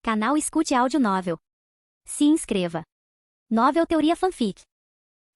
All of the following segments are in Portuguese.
Canal Escute Áudio Novel. Se inscreva. Novel Teoria Fanfic.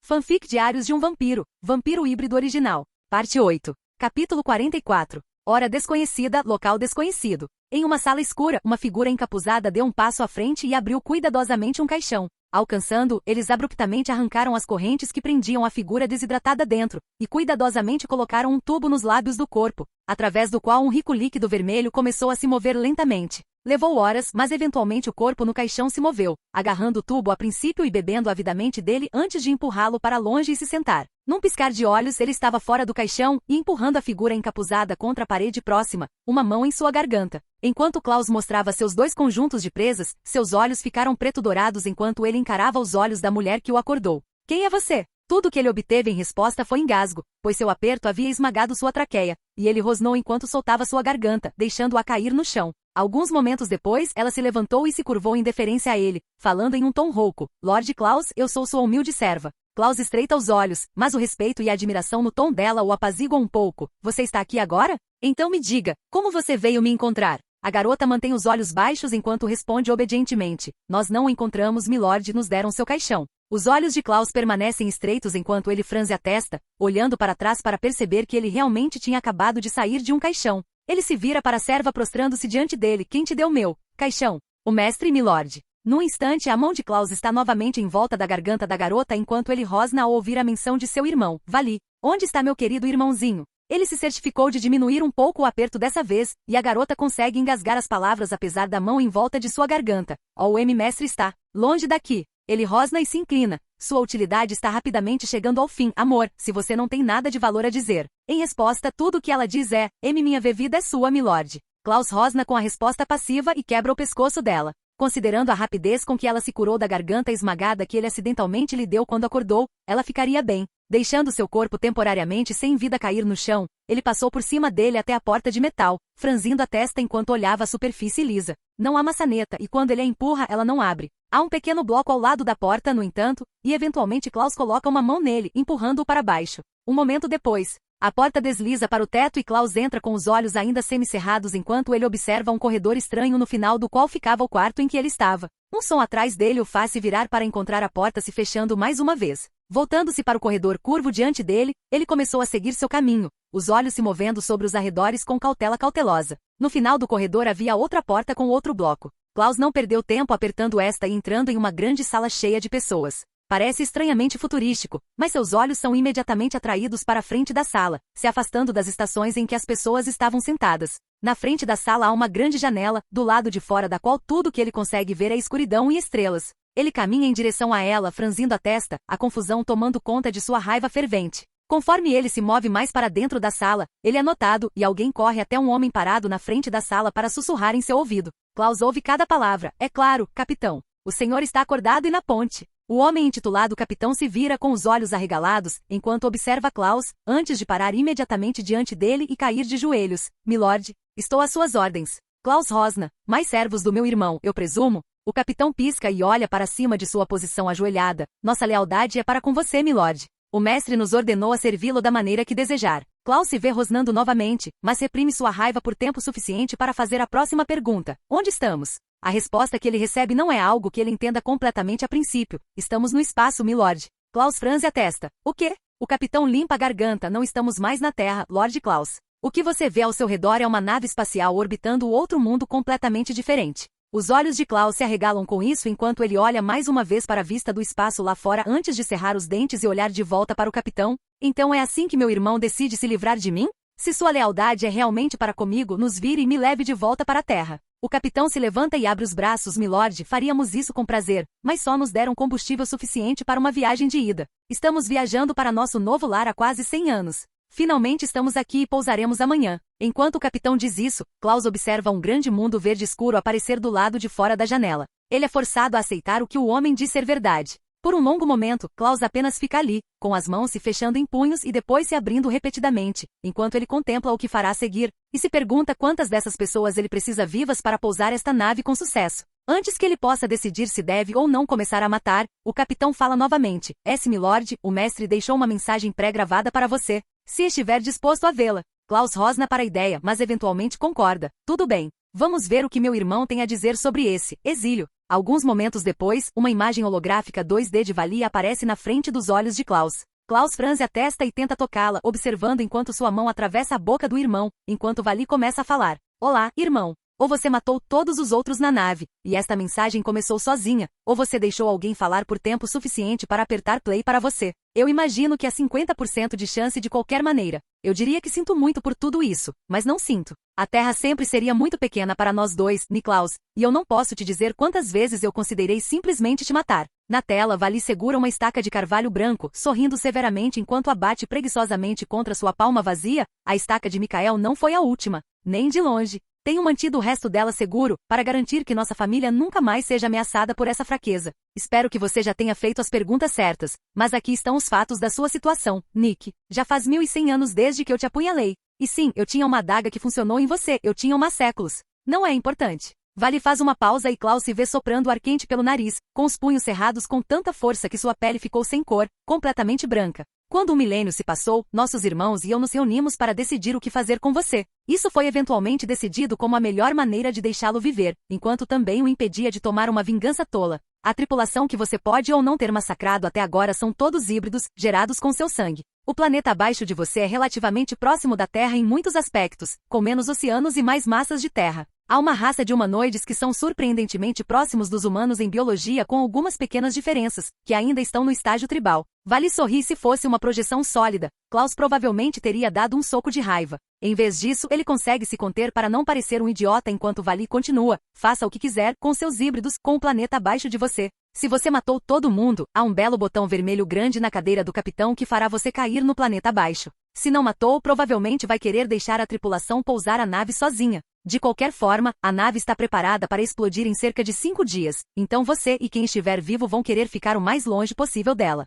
Fanfic Diários de um Vampiro, Vampiro Híbrido Original. Parte 8. Capítulo 44. Hora desconhecida, local desconhecido. Em uma sala escura, uma figura encapuzada deu um passo à frente e abriu cuidadosamente um caixão. Alcançando, eles abruptamente arrancaram as correntes que prendiam a figura desidratada dentro, e cuidadosamente colocaram um tubo nos lábios do corpo, através do qual um rico líquido vermelho começou a se mover lentamente. Levou horas, mas eventualmente o corpo no caixão se moveu, agarrando o tubo a princípio e bebendo avidamente dele antes de empurrá-lo para longe e se sentar. Num piscar de olhos ele estava fora do caixão e empurrando a figura encapuzada contra a parede próxima, uma mão em sua garganta. Enquanto Klaus mostrava seus dois conjuntos de presas, seus olhos ficaram preto-dourados enquanto ele encarava os olhos da mulher que o acordou. Quem é você? Tudo que ele obteve em resposta foi engasgo, pois seu aperto havia esmagado sua traqueia, e ele rosnou enquanto soltava sua garganta, deixando-a cair no chão. Alguns momentos depois, ela se levantou e se curvou em deferência a ele, falando em um tom rouco: Lord Klaus, eu sou sua humilde serva. Klaus estreita os olhos, mas o respeito e a admiração no tom dela o apaziguam um pouco. Você está aqui agora? Então me diga, como você veio me encontrar? A garota mantém os olhos baixos enquanto responde obedientemente: Nós não o encontramos, milord, nos deram seu caixão. Os olhos de Klaus permanecem estreitos enquanto ele franze a testa, olhando para trás para perceber que ele realmente tinha acabado de sair de um caixão. Ele se vira para a serva prostrando-se diante dele. Quem te deu meu caixão? O mestre, milord. Num instante, a mão de Klaus está novamente em volta da garganta da garota enquanto ele rosna ao ouvir a menção de seu irmão. Vali, onde está meu querido irmãozinho? Ele se certificou de diminuir um pouco o aperto dessa vez, e a garota consegue engasgar as palavras apesar da mão em volta de sua garganta. O mestre está longe daqui. Ele rosna e se inclina. Sua utilidade está rapidamente chegando ao fim. Amor, se você não tem nada de valor a dizer. Em resposta, tudo o que ela diz é: minha bebida é sua, milord. Klaus rosna com a resposta passiva e quebra o pescoço dela. Considerando a rapidez com que ela se curou da garganta esmagada que ele acidentalmente lhe deu quando acordou, ela ficaria bem. Deixando seu corpo temporariamente sem vida cair no chão, ele passou por cima dele até a porta de metal, franzindo a testa enquanto olhava a superfície lisa. Não há maçaneta e quando ele a empurra ela não abre. Há um pequeno bloco ao lado da porta, no entanto, e eventualmente Klaus coloca uma mão nele, empurrando-o para baixo. Um momento depois, a porta desliza para o teto e Klaus entra com os olhos ainda semicerrados enquanto ele observa um corredor estranho no final do qual ficava o quarto em que ele estava. Um som atrás dele o faz se virar para encontrar a porta se fechando mais uma vez. Voltando-se para o corredor curvo diante dele, ele começou a seguir seu caminho, os olhos se movendo sobre os arredores com cautela cautelosa. No final do corredor havia outra porta com outro bloco. Klaus não perdeu tempo apertando esta e entrando em uma grande sala cheia de pessoas. Parece estranhamente futurístico, mas seus olhos são imediatamente atraídos para a frente da sala, se afastando das estações em que as pessoas estavam sentadas. Na frente da sala há uma grande janela, do lado de fora da qual tudo que ele consegue ver é escuridão e estrelas. Ele caminha em direção a ela, franzindo a testa, a confusão tomando conta de sua raiva fervente. Conforme ele se move mais para dentro da sala, ele é notado, e alguém corre até um homem parado na frente da sala para sussurrar em seu ouvido. Klaus ouve cada palavra. É claro, capitão. O senhor está acordado e na ponte. O homem intitulado capitão se vira com os olhos arregalados, enquanto observa Klaus, antes de parar imediatamente diante dele e cair de joelhos. Milord, estou às suas ordens. Klaus rosna. Mais servos do meu irmão, eu presumo? O capitão pisca e olha para cima de sua posição ajoelhada. Nossa lealdade é para com você, milord. O mestre nos ordenou a servi-lo da maneira que desejar. Klaus se vê rosnando novamente, mas reprime sua raiva por tempo suficiente para fazer a próxima pergunta. Onde estamos? A resposta que ele recebe não é algo que ele entenda completamente a princípio. Estamos no espaço, milord. Klaus franze a testa. O quê? O capitão limpa a garganta. Não estamos mais na Terra, Lord Klaus. O que você vê ao seu redor é uma nave espacial orbitando outro mundo completamente diferente. Os olhos de Klaus se arregalam com isso enquanto ele olha mais uma vez para a vista do espaço lá fora antes de cerrar os dentes e olhar de volta para o capitão. Então é assim que meu irmão decide se livrar de mim? Se sua lealdade é realmente para comigo, nos vire e me leve de volta para a Terra. O capitão se levanta e abre os braços. Milord, faríamos isso com prazer, mas só nos deram combustível suficiente para uma viagem de ida. Estamos viajando para nosso novo lar há quase 100 anos. Finalmente estamos aqui e pousaremos amanhã. Enquanto o capitão diz isso, Klaus observa um grande mundo verde escuro aparecer do lado de fora da janela. Ele é forçado a aceitar o que o homem diz ser verdade. Por um longo momento, Klaus apenas fica ali, com as mãos se fechando em punhos e depois se abrindo repetidamente, enquanto ele contempla o que fará a seguir, e se pergunta quantas dessas pessoas ele precisa vivas para pousar esta nave com sucesso. Antes que ele possa decidir se deve ou não começar a matar, o capitão fala novamente. Milord, o mestre deixou uma mensagem pré-gravada para você, se estiver disposto a vê-la. Klaus rosna para a ideia, mas eventualmente concorda. Tudo bem. Vamos ver o que meu irmão tem a dizer sobre esse exílio. Alguns momentos depois, uma imagem holográfica 2D de Vali aparece na frente dos olhos de Klaus. Klaus franze a testa e tenta tocá-la, observando enquanto sua mão atravessa a boca do irmão, enquanto Vali começa a falar. Olá, irmão. Ou você matou todos os outros na nave, e esta mensagem começou sozinha, ou você deixou alguém falar por tempo suficiente para apertar play para você. Eu imagino que há 50% de chance de qualquer maneira. Eu diria que sinto muito por tudo isso, mas não sinto. A Terra sempre seria muito pequena para nós dois, Niklaus, e eu não posso te dizer quantas vezes eu considerei simplesmente te matar. Na tela, Vali segura uma estaca de carvalho branco, sorrindo severamente enquanto a bate preguiçosamente contra sua palma vazia. A estaca de Mikael não foi a última, nem de longe. Tenho mantido o resto dela seguro, para garantir que nossa família nunca mais seja ameaçada por essa fraqueza. Espero que você já tenha feito as perguntas certas, mas aqui estão os fatos da sua situação, Nick. Já faz 1100 anos desde que eu te apunhalei. E sim, eu tinha uma adaga que funcionou em você, eu tinha uma há séculos. Não é importante. Vali faz uma pausa e Klaus se vê soprando ar quente pelo nariz, com os punhos cerrados com tanta força que sua pele ficou sem cor, completamente branca. Quando um milênio se passou, nossos irmãos e eu nos reunimos para decidir o que fazer com você. Isso foi eventualmente decidido como a melhor maneira de deixá-lo viver, enquanto também o impedia de tomar uma vingança tola. A tripulação que você pode ou não ter massacrado até agora são todos híbridos, gerados com seu sangue. O planeta abaixo de você é relativamente próximo da Terra em muitos aspectos, com menos oceanos e mais massas de terra. Há uma raça de humanoides que são surpreendentemente próximos dos humanos em biologia com algumas pequenas diferenças, que ainda estão no estágio tribal. Vale sorrir se fosse uma projeção sólida. Klaus provavelmente teria dado um soco de raiva. Em vez disso, ele consegue se conter para não parecer um idiota enquanto Vali continua. Faça o que quiser com seus híbridos, com o planeta abaixo de você. Se você matou todo mundo, há um belo botão vermelho grande na cadeira do capitão que fará você cair no planeta abaixo. Se não matou, provavelmente vai querer deixar a tripulação pousar a nave sozinha. De qualquer forma, a nave está preparada para explodir em cerca de 5 dias, então você e quem estiver vivo vão querer ficar o mais longe possível dela.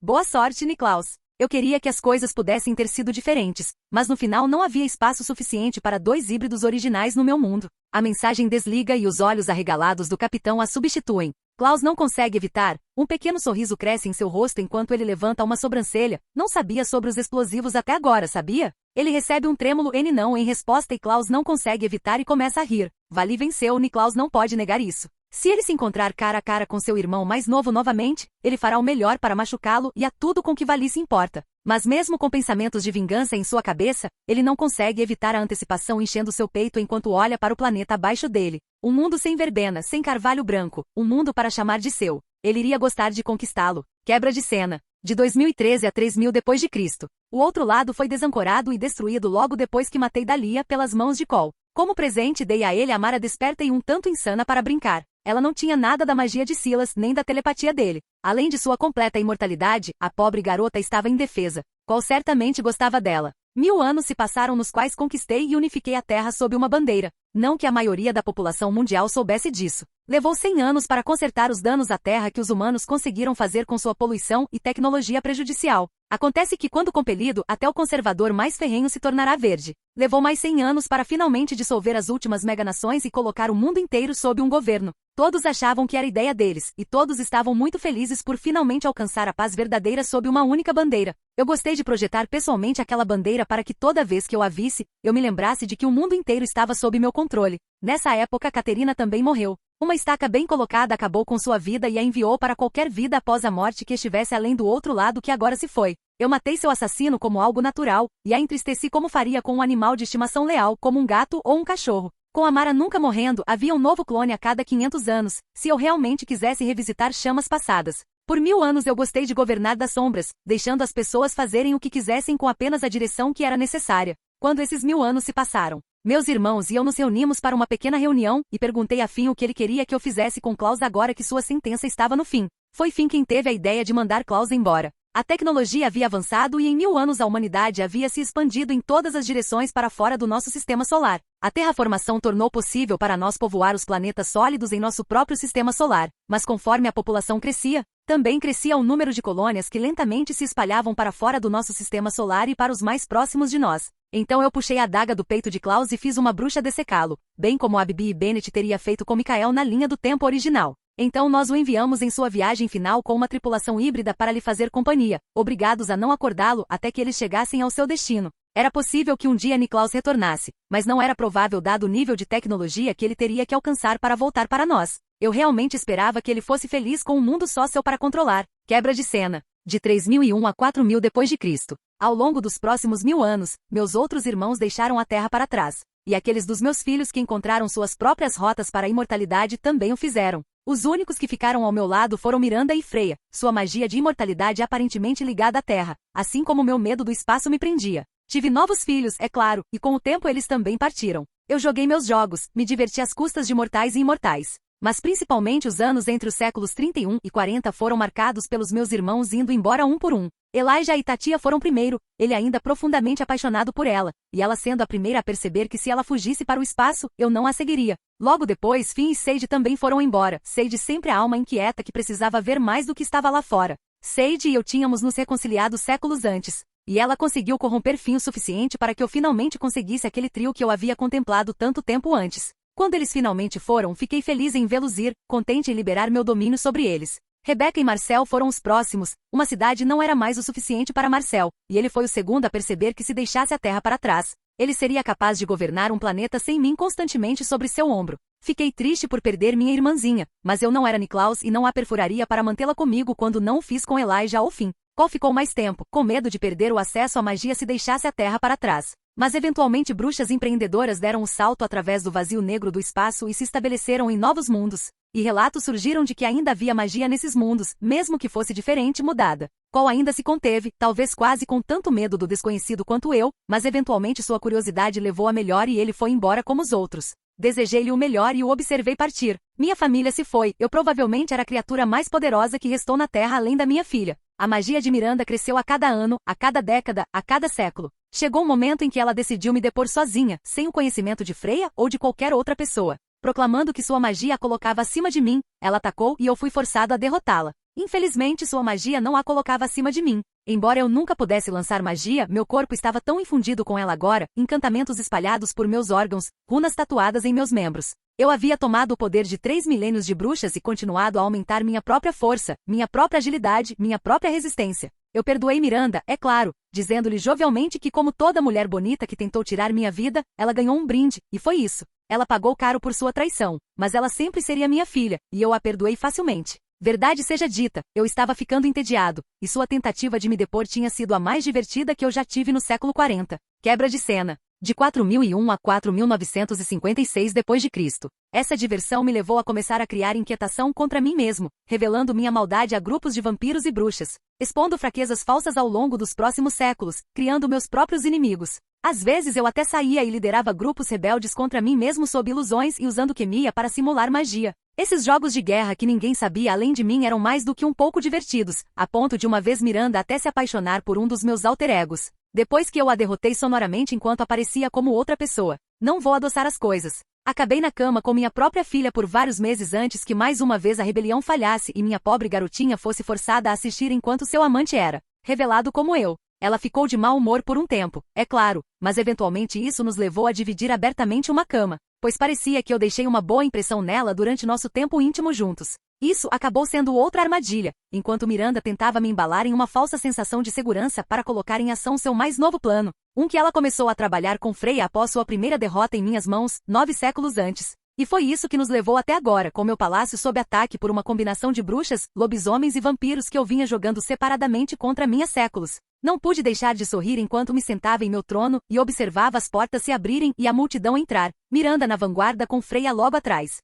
Boa sorte, Niklaus. Eu queria que as coisas pudessem ter sido diferentes, mas no final não havia espaço suficiente para 2 híbridos originais no meu mundo. A mensagem desliga e os olhos arregalados do capitão a substituem. Klaus não consegue evitar. Um pequeno sorriso cresce em seu rosto enquanto ele levanta uma sobrancelha. Não sabia sobre os explosivos até agora, sabia? Ele recebe um trêmulo N não em resposta e Klaus não consegue evitar e começa a rir. Vali venceu, Niklaus não pode negar isso. Se ele se encontrar cara a cara com seu irmão mais novo novamente, ele fará o melhor para machucá-lo e a tudo com que Vali se importa. Mas mesmo com pensamentos de vingança em sua cabeça, ele não consegue evitar a antecipação enchendo seu peito enquanto olha para o planeta abaixo dele. Um mundo sem verbena, sem carvalho branco, um mundo para chamar de seu. Ele iria gostar de conquistá-lo. Quebra de cena. De 2013 a 3000 depois de Cristo. O outro lado foi desancorado e destruído logo depois que matei Dalia pelas mãos de Cole. Como presente dei a ele a Mara desperta e um tanto insana para brincar. Ela não tinha nada da magia de Silas, nem da telepatia dele. Além de sua completa imortalidade, a pobre garota estava indefesa. Cole certamente gostava dela. 1000 anos se passaram nos quais conquistei e unifiquei a Terra sob uma bandeira. Não que a maioria da população mundial soubesse disso. Levou 100 anos para consertar os danos à Terra que os humanos conseguiram fazer com sua poluição e tecnologia prejudicial. Acontece que quando compelido, até o conservador mais ferrenho se tornará verde. Levou mais 100 anos para finalmente dissolver as últimas meganações e colocar o mundo inteiro sob um governo. Todos achavam que era ideia deles, e todos estavam muito felizes por finalmente alcançar a paz verdadeira sob uma única bandeira. Eu gostei de projetar pessoalmente aquela bandeira para que toda vez que eu a visse, eu me lembrasse de que o mundo inteiro estava sob meu controle. Nessa época Caterina também morreu. Uma estaca bem colocada acabou com sua vida e a enviou para qualquer vida após a morte que estivesse além do outro lado que agora se foi. Eu matei seu assassino como algo natural, e a entristeci como faria com um animal de estimação leal, como um gato ou um cachorro. Com a Mara nunca morrendo, havia um novo clone a cada 500 anos, se eu realmente quisesse revisitar chamas passadas. Por 1000 anos eu gostei de governar das sombras, deixando as pessoas fazerem o que quisessem com apenas a direção que era necessária. Quando esses 1000 anos se passaram, meus irmãos e eu nos reunimos para uma pequena reunião, e perguntei a Finn o que ele queria que eu fizesse com Klaus agora que sua sentença estava no fim. Foi Finn quem teve a ideia de mandar Klaus embora. A tecnologia havia avançado e em 1000 anos a humanidade havia se expandido em todas as direções para fora do nosso sistema solar. A terraformação tornou possível para nós povoar os planetas sólidos em nosso próprio sistema solar, mas conforme a população crescia, também crescia o número de colônias que lentamente se espalhavam para fora do nosso sistema solar e para os mais próximos de nós. Então eu puxei a adaga do peito de Klaus e fiz uma bruxa dessecá-lo, bem como Abby e Bennett teria feito com Mikael na linha do tempo original. Então nós o enviamos em sua viagem final com uma tripulação híbrida para lhe fazer companhia, obrigados a não acordá-lo até que eles chegassem ao seu destino. Era possível que um dia Niklaus retornasse, mas não era provável dado o nível de tecnologia que ele teria que alcançar para voltar para nós. Eu realmente esperava que ele fosse feliz com um mundo só seu para controlar. Quebra de cena. De 3001 a 4000 depois de Cristo. Ao longo dos próximos 1000 anos, meus outros irmãos deixaram a Terra para trás. E aqueles dos meus filhos que encontraram suas próprias rotas para a imortalidade também o fizeram. Os únicos que ficaram ao meu lado foram Miranda e Freya, sua magia de imortalidade aparentemente ligada à Terra, assim como meu medo do espaço me prendia. Tive novos filhos, é claro, e com o tempo eles também partiram. Eu joguei meus jogos, me diverti às custas de mortais e imortais. Mas principalmente os anos entre os séculos 31 e 40 foram marcados pelos meus irmãos indo embora um por um. Elijah e Tatia foram primeiro, ele ainda profundamente apaixonado por ela, e ela sendo a primeira a perceber que se ela fugisse para o espaço, eu não a seguiria. Logo depois, Finn e Sage também foram embora, Sage sempre a alma inquieta que precisava ver mais do que estava lá fora. Sage e eu tínhamos nos reconciliado séculos antes. E ela conseguiu corromper Finn o suficiente para que eu finalmente conseguisse aquele trio que eu havia contemplado tanto tempo antes. Quando eles finalmente foram, fiquei feliz em vê-los ir, contente em liberar meu domínio sobre eles. Rebecca e Marcel foram os próximos, uma cidade não era mais o suficiente para Marcel, e ele foi o segundo a perceber que se deixasse a Terra para trás, ele seria capaz de governar um planeta sem mim constantemente sobre seu ombro. Fiquei triste por perder minha irmãzinha, mas eu não era Niklaus e não a perfuraria para mantê-la comigo quando não o fiz com Elijah ou Finn. Qual ficou mais tempo, com medo de perder o acesso à magia se deixasse a Terra para trás. Mas eventualmente bruxas empreendedoras deram o salto através do vazio negro do espaço e se estabeleceram em novos mundos. E relatos surgiram de que ainda havia magia nesses mundos, mesmo que fosse diferente e mudada. Cole ainda se conteve, talvez quase com tanto medo do desconhecido quanto eu, mas eventualmente sua curiosidade levou a melhor e ele foi embora como os outros. Desejei-lhe o melhor e o observei partir. Minha família se foi, eu provavelmente era a criatura mais poderosa que restou na Terra além da minha filha. A magia de Miranda cresceu a cada ano, a cada década, a cada século. Chegou um momento em que ela decidiu me depor sozinha, sem o conhecimento de Freya ou de qualquer outra pessoa. Proclamando que sua magia a colocava acima de mim, ela atacou e eu fui forçado a derrotá-la. Infelizmente sua magia não a colocava acima de mim. Embora eu nunca pudesse lançar magia, meu corpo estava tão infundido com ela agora, encantamentos espalhados por meus órgãos, runas tatuadas em meus membros. Eu havia tomado o poder de 3 milênios de bruxas e continuado a aumentar minha própria força, minha própria agilidade, minha própria resistência. Eu perdoei Miranda, é claro, dizendo-lhe jovialmente que como toda mulher bonita que tentou tirar minha vida, ela ganhou um brinde, e foi isso. Ela pagou caro por sua traição, mas ela sempre seria minha filha, e eu a perdoei facilmente. Verdade seja dita, eu estava ficando entediado, e sua tentativa de me depor tinha sido a mais divertida que eu já tive no século 40. Quebra de cena. De 4001 a 4956 depois de Cristo. Essa diversão me levou a começar a criar inquietação contra mim mesmo, revelando minha maldade a grupos de vampiros e bruxas, expondo fraquezas falsas ao longo dos próximos séculos, criando meus próprios inimigos. Às vezes eu até saía e liderava grupos rebeldes contra mim mesmo sob ilusões e usando quimia para simular magia. Esses jogos de guerra que ninguém sabia além de mim eram mais do que um pouco divertidos, a ponto de uma vez Miranda até se apaixonar por um dos meus alter egos. Depois que eu a derrotei sonoramente enquanto aparecia como outra pessoa. Não vou adoçar as coisas. Acabei na cama com minha própria filha por vários meses antes que mais uma vez a rebelião falhasse e minha pobre garotinha fosse forçada a assistir enquanto seu amante era revelado como eu. Ela ficou de mau humor por um tempo, é claro, mas eventualmente isso nos levou a dividir abertamente uma cama, pois parecia que eu deixei uma boa impressão nela durante nosso tempo íntimo juntos. Isso acabou sendo outra armadilha, enquanto Miranda tentava me embalar em uma falsa sensação de segurança para colocar em ação seu mais novo plano, um que ela começou a trabalhar com Freya após sua primeira derrota em minhas mãos, 9 séculos antes. E foi isso que nos levou até agora, com meu palácio sob ataque por uma combinação de bruxas, lobisomens e vampiros que eu vinha jogando separadamente contra mim há séculos. Não pude deixar de sorrir enquanto me sentava em meu trono e observava as portas se abrirem e a multidão entrar, Miranda na vanguarda com Freya logo atrás.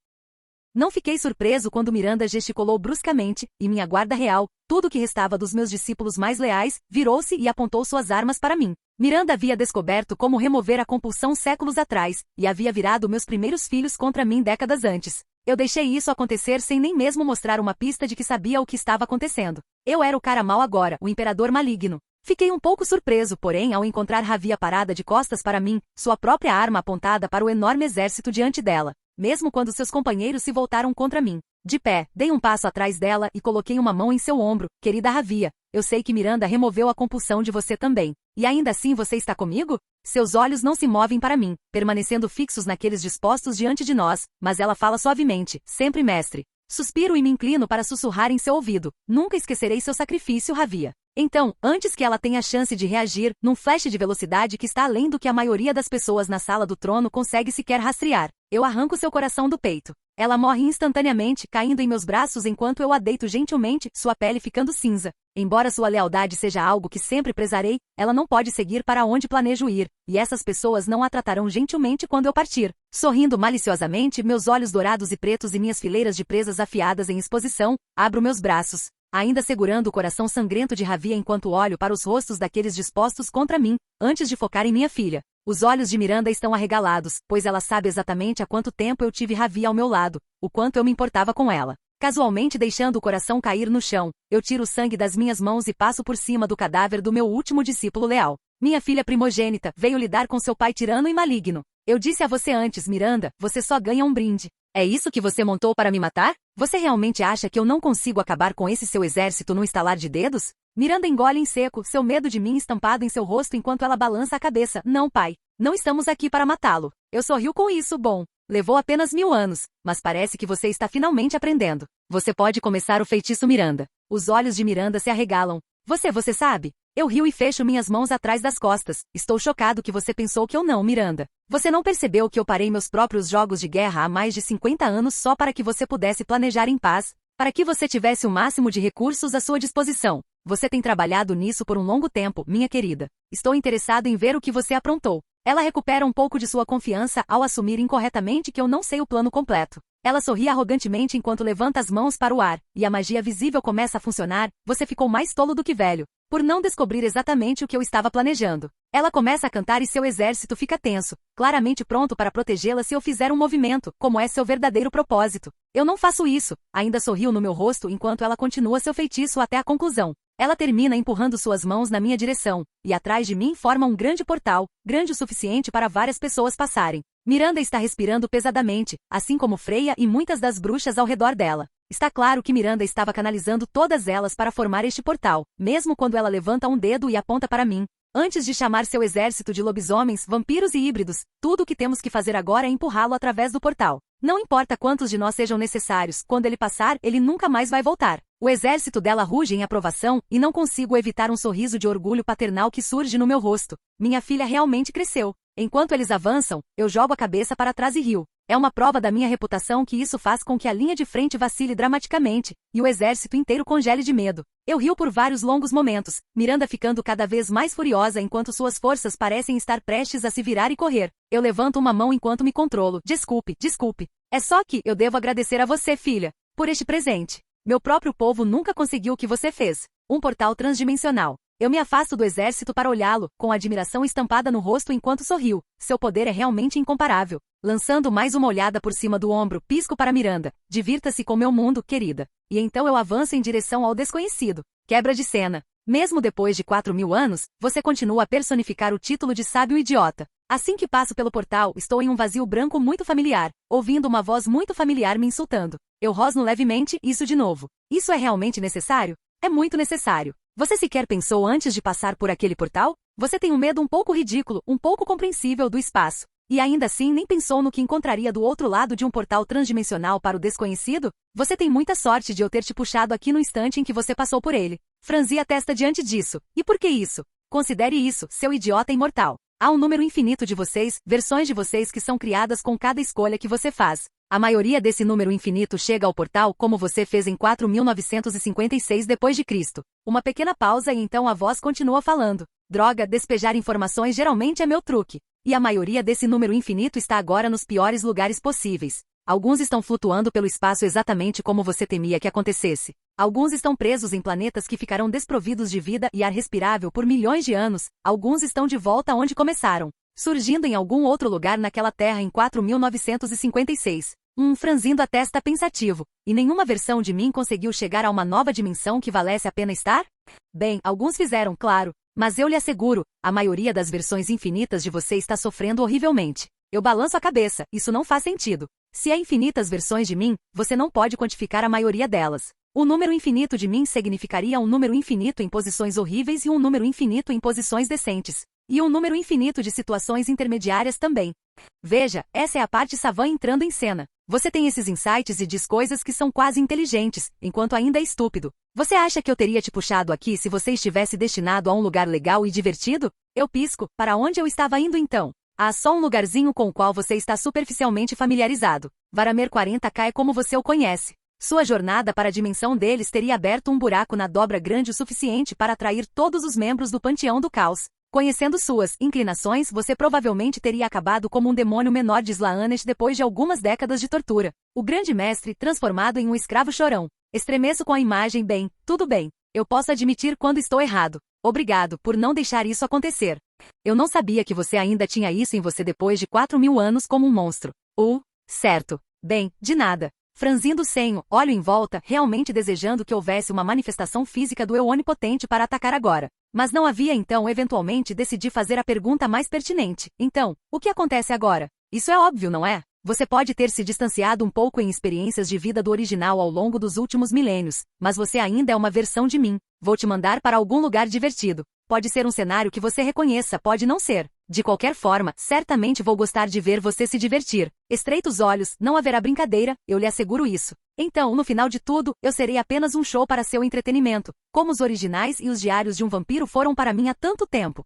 Não fiquei surpreso quando Miranda gesticulou bruscamente, e minha guarda real, tudo o que restava dos meus discípulos mais leais, virou-se e apontou suas armas para mim. Miranda havia descoberto como remover a compulsão séculos atrás, e havia virado meus primeiros filhos contra mim décadas antes. Eu deixei isso acontecer sem nem mesmo mostrar uma pista de que sabia o que estava acontecendo. Eu era o cara mau agora, o imperador maligno. Fiquei um pouco surpreso, porém, ao encontrar Ravia parada de costas para mim, sua própria arma apontada para o enorme exército diante dela. Mesmo quando seus companheiros se voltaram contra mim. De pé, dei um passo atrás dela e coloquei uma mão em seu ombro. Querida Ravia, eu sei que Miranda removeu a compulsão de você também. E ainda assim você está comigo? Seus olhos não se movem para mim, permanecendo fixos naqueles dispostos diante de nós, mas ela fala suavemente, sempre mestre. Suspiro e me inclino para sussurrar em seu ouvido. Nunca esquecerei seu sacrifício, Ravia. Então, antes que ela tenha a chance de reagir, num flash de velocidade que está além do que a maioria das pessoas na sala do trono consegue sequer rastrear, eu arranco seu coração do peito. Ela morre instantaneamente, caindo em meus braços enquanto eu a deito gentilmente, sua pele ficando cinza. Embora sua lealdade seja algo que sempre prezarei, ela não pode seguir para onde planejo ir, e essas pessoas não a tratarão gentilmente quando eu partir. Sorrindo maliciosamente, meus olhos dourados e pretos e minhas fileiras de presas afiadas em exposição, abro meus braços, ainda segurando o coração sangrento de Ravia enquanto olho para os rostos daqueles dispostos contra mim, antes de focar em minha filha. Os olhos de Miranda estão arregalados, pois ela sabe exatamente há quanto tempo eu tive Ravia ao meu lado, o quanto eu me importava com ela. Casualmente deixando o coração cair no chão, eu tiro o sangue das minhas mãos e passo por cima do cadáver do meu último discípulo leal. Minha filha primogênita veio lidar com seu pai tirano e maligno. Eu disse a você antes, Miranda, você só ganha um brinde. É isso que você montou para me matar? Você realmente acha que eu não consigo acabar com esse seu exército num estalar de dedos? Miranda engole em seco, seu medo de mim estampado em seu rosto enquanto ela balança a cabeça. Não, pai. Não estamos aqui para matá-lo. Eu sorrio com isso, bom. Levou apenas 1000 anos, mas parece que você está finalmente aprendendo. Você pode começar o feitiço, Miranda. Os olhos de Miranda se arregalam. Você sabe? Eu rio e fecho minhas mãos atrás das costas. Estou chocado que você pensou que eu não, Miranda. Você não percebeu que eu parei meus próprios jogos de guerra há mais de 50 anos só para que você pudesse planejar em paz, para que você tivesse o máximo de recursos à sua disposição. Você tem trabalhado nisso por um longo tempo, minha querida. Estou interessado em ver o que você aprontou. Ela recupera um pouco de sua confiança ao assumir incorretamente que eu não sei o plano completo. Ela sorri arrogantemente enquanto levanta as mãos para o ar, e a magia visível começa a funcionar. Você ficou mais tolo do que velho, por não descobrir exatamente o que eu estava planejando. Ela começa a cantar e seu exército fica tenso, claramente pronto para protegê-la se eu fizer um movimento, como é seu verdadeiro propósito. Eu não faço isso, ainda sorriu no meu rosto enquanto ela continua seu feitiço até a conclusão. Ela termina empurrando suas mãos na minha direção, e atrás de mim forma um grande portal, grande o suficiente para várias pessoas passarem. Miranda está respirando pesadamente, assim como Freya e muitas das bruxas ao redor dela. Está claro que Miranda estava canalizando todas elas para formar este portal, mesmo quando ela levanta um dedo e aponta para mim. Antes de chamar seu exército de lobisomens, vampiros e híbridos, tudo o que temos que fazer agora é empurrá-lo através do portal. Não importa quantos de nós sejam necessários, quando ele passar, ele nunca mais vai voltar. O exército dela ruge em aprovação, e não consigo evitar um sorriso de orgulho paternal que surge no meu rosto. Minha filha realmente cresceu. Enquanto eles avançam, eu jogo a cabeça para trás e rio. É uma prova da minha reputação que isso faz com que a linha de frente vacile dramaticamente, e o exército inteiro congele de medo. Eu rio por vários longos momentos, Miranda ficando cada vez mais furiosa enquanto suas forças parecem estar prestes a se virar e correr. Eu levanto uma mão enquanto me controlo. Desculpe. É só que eu devo agradecer a você, filha, por este presente. Meu próprio povo nunca conseguiu o que você fez. Um portal transdimensional. Eu me afasto do exército para olhá-lo, com admiração estampada no rosto enquanto sorriu. Seu poder é realmente incomparável. Lançando mais uma olhada por cima do ombro, pisco para Miranda. Divirta-se com meu mundo, querida. E então eu avanço em direção ao desconhecido. Quebra de cena. Mesmo depois de 4000 anos, você continua a personificar o título de sábio idiota. Assim que passo pelo portal, estou em um vazio branco muito familiar, ouvindo uma voz muito familiar me insultando. Eu rosno levemente, isso de novo. Isso é realmente necessário? É muito necessário. Você sequer pensou antes de passar por aquele portal? Você tem um medo um pouco ridículo, um pouco compreensível do espaço. E ainda assim nem pensou no que encontraria do outro lado de um portal transdimensional para o desconhecido? Você tem muita sorte de eu ter te puxado aqui no instante em que você passou por ele. Franzi a testa diante disso. E por que isso? Considere isso, seu idiota imortal. Há um número infinito de vocês, versões de vocês que são criadas com cada escolha que você faz. A maioria desse número infinito chega ao portal como você fez em 4956 d.C. Uma pequena pausa e então a voz continua falando. Droga, despejar informações geralmente é meu truque. E a maioria desse número infinito está agora nos piores lugares possíveis. Alguns estão flutuando pelo espaço exatamente como você temia que acontecesse. Alguns estão presos em planetas que ficarão desprovidos de vida e ar respirável por milhões de anos. Alguns estão de volta onde começaram, surgindo em algum outro lugar naquela terra em 4956. Franzindo a testa pensativo. E nenhuma versão de mim conseguiu chegar a uma nova dimensão que valesse a pena estar? Bem, alguns fizeram, claro. Mas eu lhe asseguro, a maioria das versões infinitas de você está sofrendo horrivelmente. Eu balanço a cabeça, isso não faz sentido. Se há infinitas versões de mim, você não pode quantificar a maioria delas. O número infinito de mim significaria um número infinito em posições horríveis e um número infinito em posições decentes. E um número infinito de situações intermediárias também. Veja, essa é a parte Savan entrando em cena. Você tem esses insights e diz coisas que são quase inteligentes, enquanto ainda é estúpido. Você acha que eu teria te puxado aqui se você estivesse destinado a um lugar legal e divertido? Eu pisco, para onde eu estava indo então? Há só um lugarzinho com o qual você está superficialmente familiarizado. Varamer 40K é como você o conhece. Sua jornada para a dimensão deles teria aberto um buraco na dobra grande o suficiente para atrair todos os membros do panteão do caos. Conhecendo suas inclinações, você provavelmente teria acabado como um demônio menor de Slaanesh depois de algumas décadas de tortura. O grande mestre transformado em um escravo chorão. Estremeço com a imagem bem, tudo bem. Eu posso admitir quando estou errado. Obrigado por não deixar isso acontecer. Eu não sabia que você ainda tinha isso em você depois de 4.000 anos como um monstro. Certo. Bem, de nada. Franzindo o senho, olho em volta, realmente desejando que houvesse uma manifestação física do eu onipotente para atacar agora. Mas não havia então, eventualmente decidi fazer a pergunta mais pertinente. Então, o que acontece agora? Isso é óbvio, não é? Você pode ter se distanciado um pouco em experiências de vida do original ao longo dos últimos milênios, mas você ainda é uma versão de mim. Vou te mandar para algum lugar divertido. Pode ser um cenário que você reconheça, pode não ser. De qualquer forma, certamente vou gostar de ver você se divertir. Estreita os olhos, não haverá brincadeira, eu lhe asseguro isso. Então, no final de tudo, eu serei apenas um show para seu entretenimento, como os originais e os diários de um vampiro foram para mim há tanto tempo.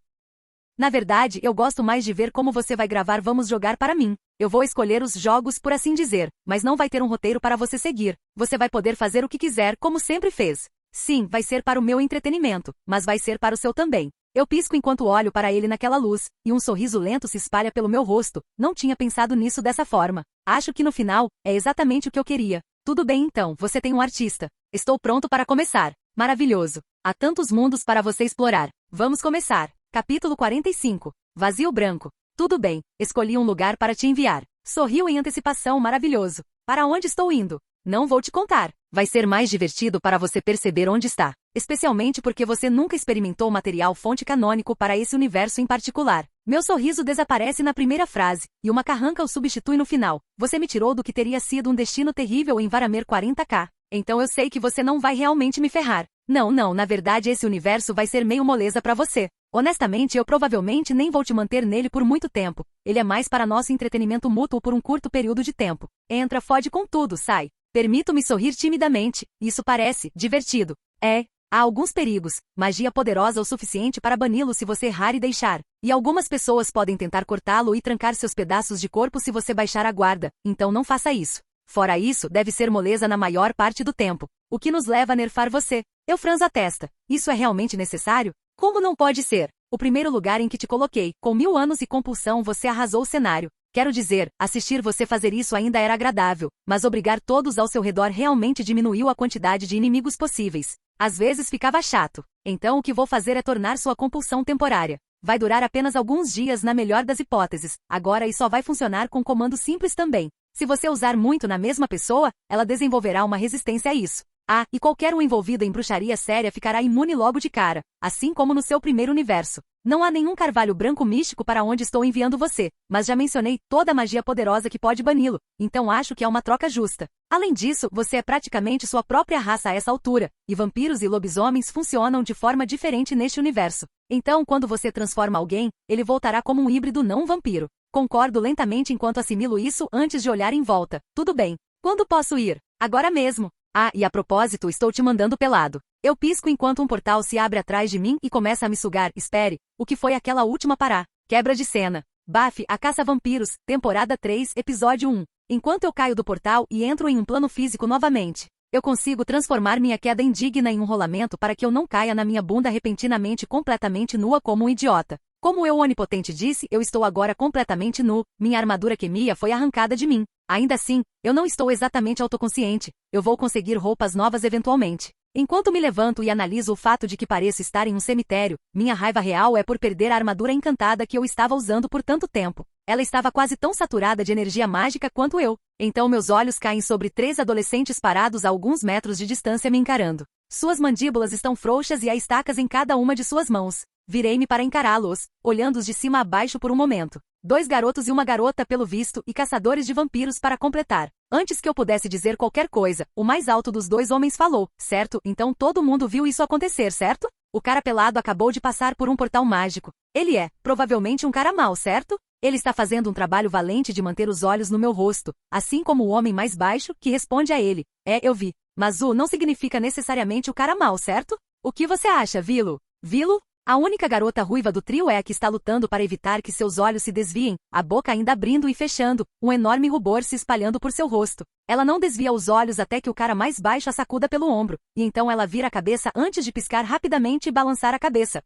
Na verdade, eu gosto mais de ver como você vai gravar Vamos Jogar para mim. Eu vou escolher os jogos, por assim dizer, mas não vai ter um roteiro para você seguir. Você vai poder fazer o que quiser, como sempre fez. Sim, vai ser para o meu entretenimento, mas vai ser para o seu também. Eu pisco enquanto olho para ele naquela luz, e um sorriso lento se espalha pelo meu rosto. Não tinha pensado nisso dessa forma. Acho que no final, é exatamente o que eu queria. Tudo bem então, você tem um artista. Estou pronto para começar. Maravilhoso. Há tantos mundos para você explorar. Vamos começar. Capítulo 45. Vazio branco. Tudo bem, escolhi um lugar para te enviar. Sorriu em antecipação, maravilhoso. Para onde estou indo? Não vou te contar. Vai ser mais divertido para você perceber onde está. Especialmente porque você nunca experimentou material fonte canônico para esse universo em particular. Meu sorriso desaparece na primeira frase, e uma carranca o substitui no final. Você me tirou do que teria sido um destino terrível em Varamer 40K. Então eu sei que você não vai realmente me ferrar. Não, na verdade esse universo vai ser meio moleza para você. Honestamente, eu provavelmente nem vou te manter nele por muito tempo. Ele é mais para nosso entretenimento mútuo por um curto período de tempo. Entra, fode com tudo, sai. Permito-me sorrir timidamente. Isso parece divertido. Há alguns perigos. Magia poderosa o suficiente para bani-lo se você errar e deixar. E algumas pessoas podem tentar cortá-lo e trancar seus pedaços de corpo se você baixar a guarda. Então não faça isso. Fora isso, deve ser moleza na maior parte do tempo. O que nos leva a nerfar você. Eu franzo a testa. Isso é realmente necessário? Como não pode ser? O primeiro lugar em que te coloquei, com 1000 anos e compulsão você arrasou o cenário. Quero dizer, assistir você fazer isso ainda era agradável, mas obrigar todos ao seu redor realmente diminuiu a quantidade de inimigos possíveis. Às vezes ficava chato. Então o que vou fazer é tornar sua compulsão temporária. Vai durar apenas alguns dias na melhor das hipóteses. Agora isso só vai funcionar com comando simples também. Se você usar muito na mesma pessoa, ela desenvolverá uma resistência a isso. E qualquer um envolvido em bruxaria séria ficará imune logo de cara, assim como no seu primeiro universo. Não há nenhum carvalho branco místico para onde estou enviando você, mas já mencionei toda a magia poderosa que pode bani-lo, então acho que é uma troca justa. Além disso, você é praticamente sua própria raça a essa altura, e vampiros e lobisomens funcionam de forma diferente neste universo. Então, quando você transforma alguém, ele voltará como um híbrido não um vampiro. Concordo lentamente enquanto assimilo isso antes de olhar em volta. Tudo bem. Quando posso ir? Agora mesmo. E a propósito, estou te mandando pelado. Eu pisco enquanto um portal se abre atrás de mim e começa a me sugar. Espere, o que foi aquela última pará? Quebra de cena. Buffy, a Caça-Vampiros, temporada 3, episódio 1. Enquanto eu caio do portal e entro em um plano físico novamente, eu consigo transformar minha queda indigna em um rolamento para que eu não caia na minha bunda repentinamente completamente nua como um idiota. Como eu onipotente disse, eu estou agora completamente nu, minha armadura quemia foi arrancada de mim. Ainda assim, eu não estou exatamente autoconsciente, eu vou conseguir roupas novas eventualmente. Enquanto me levanto e analiso o fato de que pareço estar em um cemitério, minha raiva real é por perder a armadura encantada que eu estava usando por tanto tempo. Ela estava quase tão saturada de energia mágica quanto eu. Então meus olhos caem sobre 3 adolescentes parados a alguns metros de distância me encarando. Suas mandíbulas estão frouxas e há estacas em cada uma de suas mãos. Virei-me para encará-los, olhando-os de cima a baixo por um momento. 2 garotos e uma garota pelo visto e caçadores de vampiros para completar. Antes que eu pudesse dizer qualquer coisa, o mais alto dos 2 homens falou, certo? Então todo mundo viu isso acontecer, certo? O cara pelado acabou de passar por um portal mágico. Ele é, provavelmente um cara mau, certo? Ele está fazendo um trabalho valente de manter os olhos no meu rosto, assim como o homem mais baixo, que responde a ele. Eu vi. Mas o não significa necessariamente o cara mau, certo? O que você acha, Vilo? Vilo? A única garota ruiva do trio é a que está lutando para evitar que seus olhos se desviem, a boca ainda abrindo e fechando, um enorme rubor se espalhando por seu rosto. Ela não desvia os olhos até que o cara mais baixo a sacuda pelo ombro, e então ela vira a cabeça antes de piscar rapidamente e balançar a cabeça.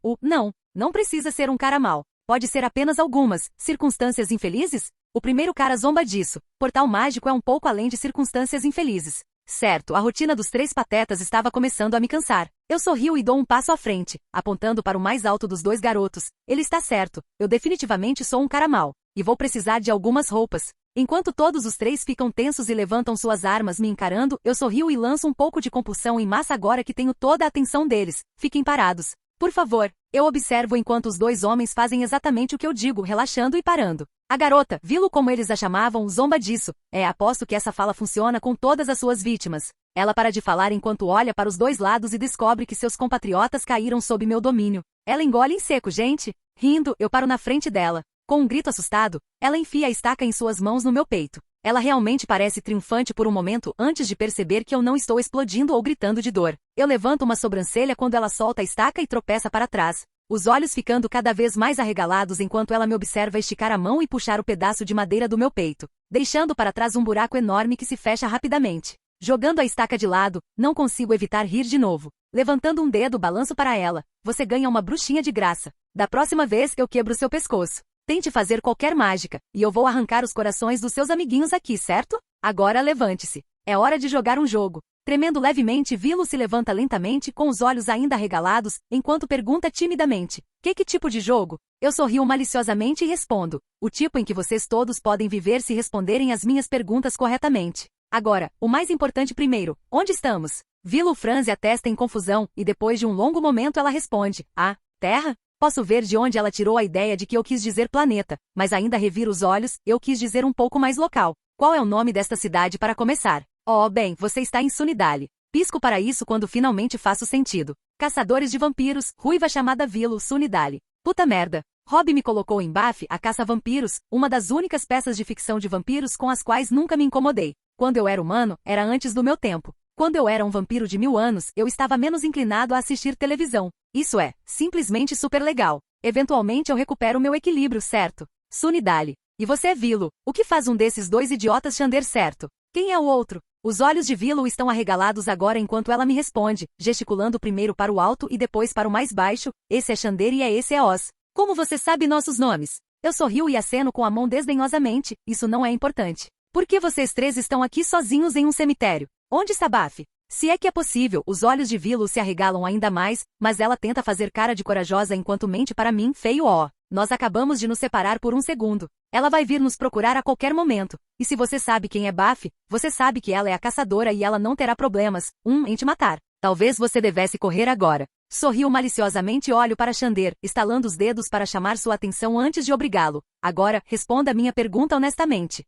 Não precisa ser um cara mau. Pode ser apenas algumas circunstâncias infelizes? O primeiro cara zomba disso. Portal mágico é um pouco além de circunstâncias infelizes. Certo, a rotina dos três patetas estava começando a me cansar. Eu sorrio e dou um passo à frente, apontando para o mais alto dos dois garotos. Ele está certo, eu definitivamente sou um cara mau, e vou precisar de algumas roupas. Enquanto todos os três ficam tensos e levantam suas armas me encarando, eu sorrio e lanço um pouco de compulsão em massa agora que tenho toda a atenção deles. Fiquem parados. Por favor. Eu observo enquanto os dois homens fazem exatamente o que eu digo, relaxando e parando. A garota, Vilo como eles a chamavam, zomba disso. Aposto que essa fala funciona com todas as suas vítimas. Ela para de falar enquanto olha para os dois lados e descobre que seus compatriotas caíram sob meu domínio. Ela engole em seco, gente. Rindo, eu paro na frente dela. Com um grito assustado, ela enfia a estaca em suas mãos no meu peito. Ela realmente parece triunfante por um momento antes de perceber que eu não estou explodindo ou gritando de dor. Eu levanto uma sobrancelha quando ela solta a estaca e tropeça para trás, os olhos ficando cada vez mais arregalados enquanto ela me observa esticar a mão e puxar o pedaço de madeira do meu peito, deixando para trás um buraco enorme que se fecha rapidamente. Jogando a estaca de lado, não consigo evitar rir de novo. Levantando um dedo, balanço para ela. Você ganha uma bruxinha de graça. Da próxima vez, eu quebro seu pescoço. Tente fazer qualquer mágica, e eu vou arrancar os corações dos seus amiguinhos aqui, certo? Agora levante-se. É hora de jogar um jogo. Tremendo levemente, Vilo se levanta lentamente, com os olhos ainda arregalados, enquanto pergunta timidamente. Que tipo de jogo? Eu sorrio maliciosamente e respondo. O tipo em que vocês todos podem viver se responderem as minhas perguntas corretamente. Agora, o mais importante primeiro. Onde estamos? Vilo franze a testa em confusão, e depois de um longo momento ela responde. Terra? Posso ver de onde ela tirou a ideia de que eu quis dizer planeta, mas ainda reviro os olhos, eu quis dizer um pouco mais local. Qual é o nome desta cidade para começar? Bem, você está em Sunnydale. Pisco para isso quando finalmente faço sentido. Caçadores de vampiros, ruiva chamada Vilo, Sunnydale. Puta merda. Rob me colocou em Buffy, a caça-vampiros, uma das únicas peças de ficção de vampiros com as quais nunca me incomodei. Quando eu era humano, era antes do meu tempo. Quando eu era um vampiro de 1000 anos, eu estava menos inclinado a assistir televisão. Isso é, simplesmente super legal. Eventualmente eu recupero meu equilíbrio, certo? Sunnydale. E você é Vilo. O que faz um desses dois idiotas Xander certo? Quem é o outro? Os olhos de Vilo estão arregalados agora enquanto ela me responde, gesticulando primeiro para o alto e depois para o mais baixo. Esse é Xander e esse é Oz. Como você sabe nossos nomes? Eu sorrio e aceno com a mão desdenhosamente. Isso não é importante. Por que vocês três estão aqui sozinhos em um cemitério? Onde está Buffy? Se é que é possível, os olhos de Vilo se arregalam ainda mais, mas ela tenta fazer cara de corajosa enquanto mente para mim, feio Nós acabamos de nos separar por um segundo. Ela vai vir nos procurar a qualquer momento. E se você sabe quem é Buffy, você sabe que ela é a caçadora e ela não terá problemas, em te matar. Talvez você devesse correr agora. Sorrio maliciosamente e olho para Xander, estalando os dedos para chamar sua atenção antes de obrigá-lo. Agora, responda a minha pergunta honestamente.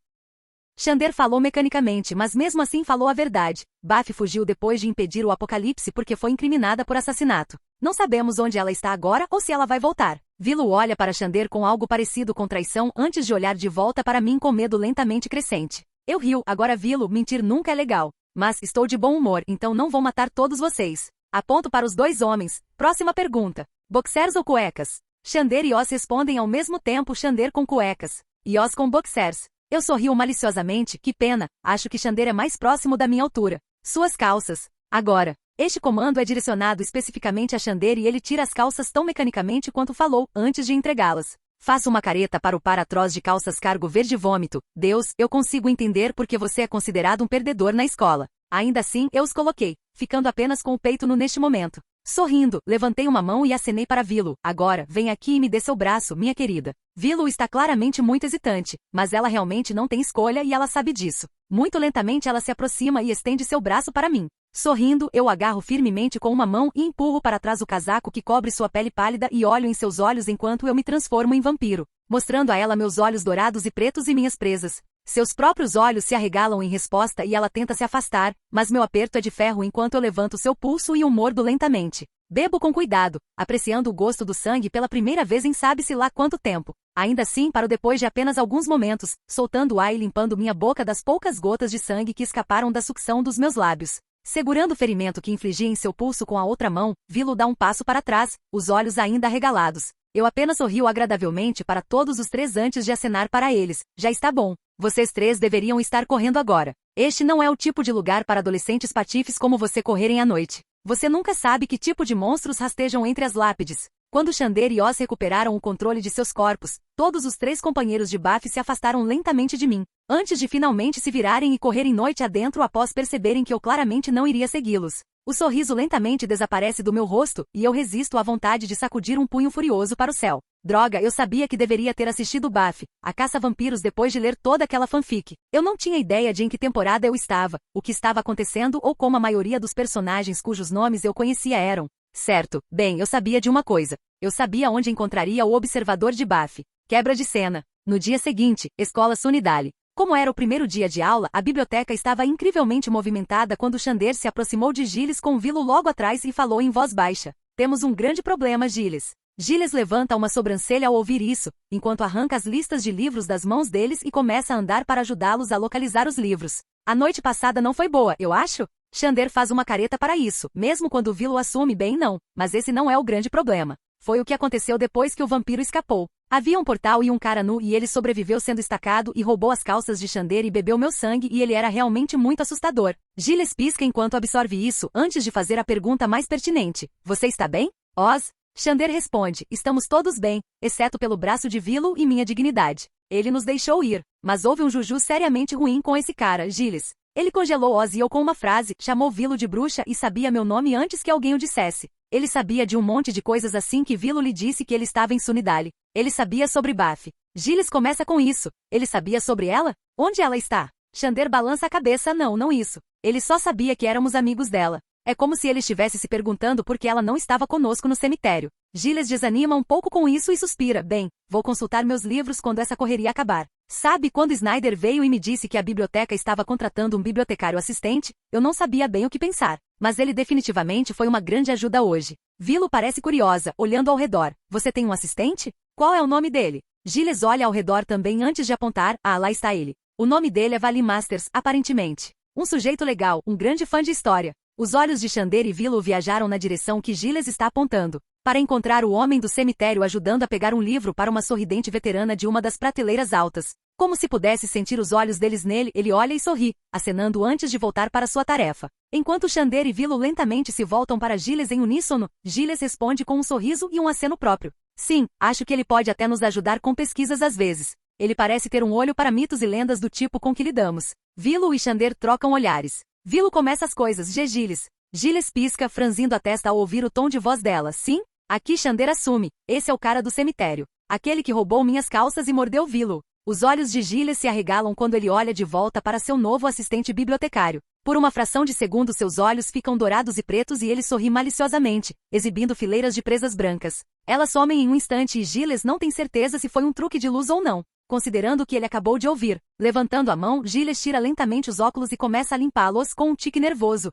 Xander falou mecanicamente, mas mesmo assim falou a verdade. Buffy fugiu depois de impedir o apocalipse porque foi incriminada por assassinato. Não sabemos onde ela está agora ou se ela vai voltar. Vilo olha para Xander com algo parecido com traição antes de olhar de volta para mim com medo lentamente crescente. Eu rio, agora Vilo, mentir nunca é legal. Mas estou de bom humor, então não vou matar todos vocês. Aponto para os dois homens. Próxima pergunta. Boxers ou cuecas? Xander e Oz respondem ao mesmo tempo, Xander com cuecas. E Oz com boxers. Eu sorrio maliciosamente, que pena, acho que Xander é mais próximo da minha altura. Suas calças. Agora, este comando é direcionado especificamente a Xander e ele tira as calças tão mecanicamente quanto falou, antes de entregá-las. Faço uma careta para o par atroz de calças cargo verde vômito. Deus, eu consigo entender porque você é considerado um perdedor na escola. Ainda assim, eu os coloquei, ficando apenas com o peito nu neste momento. Sorrindo, levantei uma mão e acenei para Vilo. Agora, vem aqui e me dê seu braço, minha querida. Vilo está claramente muito hesitante, mas ela realmente não tem escolha e ela sabe disso. Muito lentamente ela se aproxima e estende seu braço para mim. Sorrindo, eu agarro firmemente com uma mão e empurro para trás o casaco que cobre sua pele pálida e olho em seus olhos enquanto eu me transformo em vampiro, mostrando a ela meus olhos dourados e pretos e minhas presas. Seus próprios olhos se arregalam em resposta e ela tenta se afastar, mas meu aperto é de ferro enquanto eu levanto seu pulso e o mordo lentamente. Bebo com cuidado, apreciando o gosto do sangue pela primeira vez em sabe-se lá quanto tempo. Ainda assim paro depois de apenas alguns momentos, soltando o ar e limpando minha boca das poucas gotas de sangue que escaparam da sucção dos meus lábios. Segurando o ferimento que infligi em seu pulso com a outra mão, vi-lo dar um passo para trás, os olhos ainda arregalados. Eu apenas sorrio agradavelmente para todos os três antes de acenar para eles. Já está bom. Vocês três deveriam estar correndo agora. Este não é o tipo de lugar para adolescentes patifes como você correrem à noite. Você nunca sabe que tipo de monstros rastejam entre as lápides. Quando Xander e Oz recuperaram o controle de seus corpos, todos os três companheiros de Buffy se afastaram lentamente de mim, antes de finalmente se virarem e correrem noite adentro após perceberem que eu claramente não iria segui-los. O sorriso lentamente desaparece do meu rosto, e eu resisto à vontade de sacudir um punho furioso para o céu. Droga, eu sabia que deveria ter assistido Buffy, a Caça-Vampiros depois de ler toda aquela fanfic. Eu não tinha ideia de em que temporada eu estava, o que estava acontecendo ou como a maioria dos personagens cujos nomes eu conhecia eram. Certo, bem, eu sabia de uma coisa. Eu sabia onde encontraria o observador de Buffy. Quebra de cena. No dia seguinte, Escola Sunnydale. Como era o primeiro dia de aula, a biblioteca estava incrivelmente movimentada quando Xander se aproximou de Giles com Willow logo atrás e falou em voz baixa. Temos um grande problema, Giles. Giles levanta uma sobrancelha ao ouvir isso, enquanto arranca as listas de livros das mãos deles e começa a andar para ajudá-los a localizar os livros. A noite passada não foi boa, eu acho? Xander faz uma careta para isso, mesmo quando Willow assume bem não, mas esse não é o grande problema. Foi o que aconteceu depois que o vampiro escapou. Havia um portal e um cara nu e ele sobreviveu sendo estacado e roubou as calças de Xander e bebeu meu sangue e ele era realmente muito assustador. Giles pisca enquanto absorve isso antes de fazer a pergunta mais pertinente. Você está bem? Oz? Xander responde, estamos todos bem, exceto pelo braço de Willow e minha dignidade. Ele nos deixou ir, mas houve um juju seriamente ruim com esse cara, Giles. Ele congelou Oz e eu com uma frase, chamou Willow de bruxa e sabia meu nome antes que alguém o dissesse. Ele sabia de um monte de coisas assim que Willow lhe disse que ele estava em Sunnydale. Ele sabia sobre Buffy. Giles começa com isso. Ele sabia sobre ela? Onde ela está? Xander balança a cabeça, não isso. Ele só sabia que éramos amigos dela. É como se ele estivesse se perguntando por que ela não estava conosco no cemitério. Giles desanima um pouco com isso e suspira. Bem, vou consultar meus livros quando essa correria acabar. Sabe quando Snyder veio e me disse que a biblioteca estava contratando um bibliotecário assistente? Eu não sabia bem o que pensar. Mas ele definitivamente foi uma grande ajuda hoje. Willow parece curiosa, olhando ao redor. Você tem um assistente? Qual é o nome dele? Giles olha ao redor também antes de apontar. Ah, lá está ele. O nome dele é Valley Masters, aparentemente. Um sujeito legal, um grande fã de história. Os olhos de Xander e Willow viajaram na direção que Giles está apontando, para encontrar o homem do cemitério ajudando a pegar um livro para uma sorridente veterana de uma das prateleiras altas. Como se pudesse sentir os olhos deles nele, ele olha e sorri, acenando antes de voltar para sua tarefa. Enquanto Xander e Willow lentamente se voltam para Giles em uníssono, Giles responde com um sorriso e um aceno próprio. Sim, acho que ele pode até nos ajudar com pesquisas às vezes. Ele parece ter um olho para mitos e lendas do tipo com que lidamos. Willow e Xander trocam olhares. Willow começa as coisas, Giles. Giles pisca, franzindo a testa ao ouvir o tom de voz dela. Sim? Aqui Xander assume. Esse é o cara do cemitério. Aquele que roubou minhas calças e mordeu Willow. Os olhos de Giles se arregalam quando ele olha de volta para seu novo assistente bibliotecário. Por uma fração de segundo seus olhos ficam dourados e pretos e ele sorri maliciosamente, exibindo fileiras de presas brancas. Elas somem em um instante e Giles não tem certeza se foi um truque de luz ou não, considerando o que ele acabou de ouvir. Levantando a mão, Giles tira lentamente os óculos e começa a limpá-los com um tique nervoso.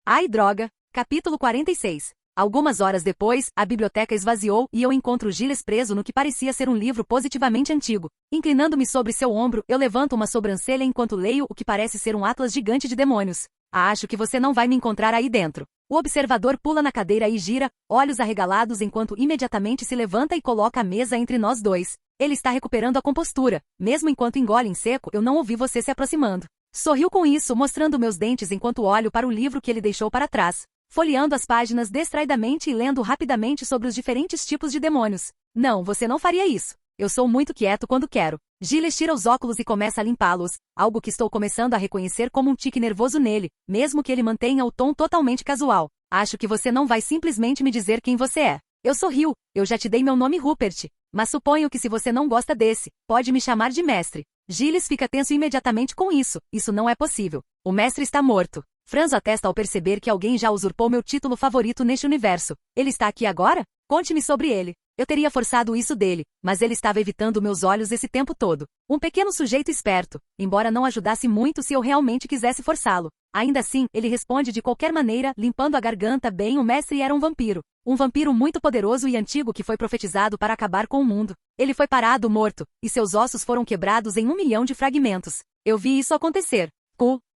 Ai droga! Capítulo 46. Algumas horas depois, a biblioteca esvaziou e eu encontro Giles preso no que parecia ser um livro positivamente antigo. Inclinando-me sobre seu ombro, eu levanto uma sobrancelha enquanto leio o que parece ser um atlas gigante de demônios. Acho que você não vai me encontrar aí dentro. O observador pula na cadeira e gira, olhos arregalados enquanto imediatamente se levanta e coloca a mesa entre nós dois. Ele está recuperando a compostura. Mesmo enquanto engole em seco, eu não ouvi você se aproximando. Sorriu com isso, mostrando meus dentes enquanto olho para o livro que ele deixou para trás, folheando as páginas distraidamente e lendo rapidamente sobre os diferentes tipos de demônios. Não, você não faria isso. Eu sou muito quieto quando quero. Giles tira os óculos e começa a limpá-los, algo que estou começando a reconhecer como um tique nervoso nele, mesmo que ele mantenha o tom totalmente casual. Acho que você não vai simplesmente me dizer quem você é. Eu sorrio, eu já te dei meu nome Rupert, mas suponho que se você não gosta desse, pode me chamar de mestre. Giles fica tenso imediatamente com isso. Isso não é possível. O mestre está morto. Franzo a testa ao perceber que alguém já usurpou meu título favorito neste universo. Ele está aqui agora? Conte-me sobre ele. Eu teria forçado isso dele, mas ele estava evitando meus olhos esse tempo todo. Um pequeno sujeito esperto, embora não ajudasse muito se eu realmente quisesse forçá-lo. Ainda assim, ele responde de qualquer maneira, limpando a garganta bem. O mestre era um vampiro. Um vampiro muito poderoso e antigo que foi profetizado para acabar com o mundo. Ele foi parado morto, e seus ossos foram quebrados em 1 milhão de fragmentos. Eu vi isso acontecer.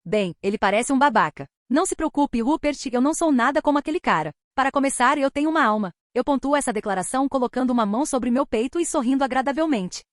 Bem, ele parece um babaca. Não se preocupe, Rupert, eu não sou nada como aquele cara. Para começar, eu tenho uma alma. Eu pontuo essa declaração colocando uma mão sobre meu peito e sorrindo agradavelmente.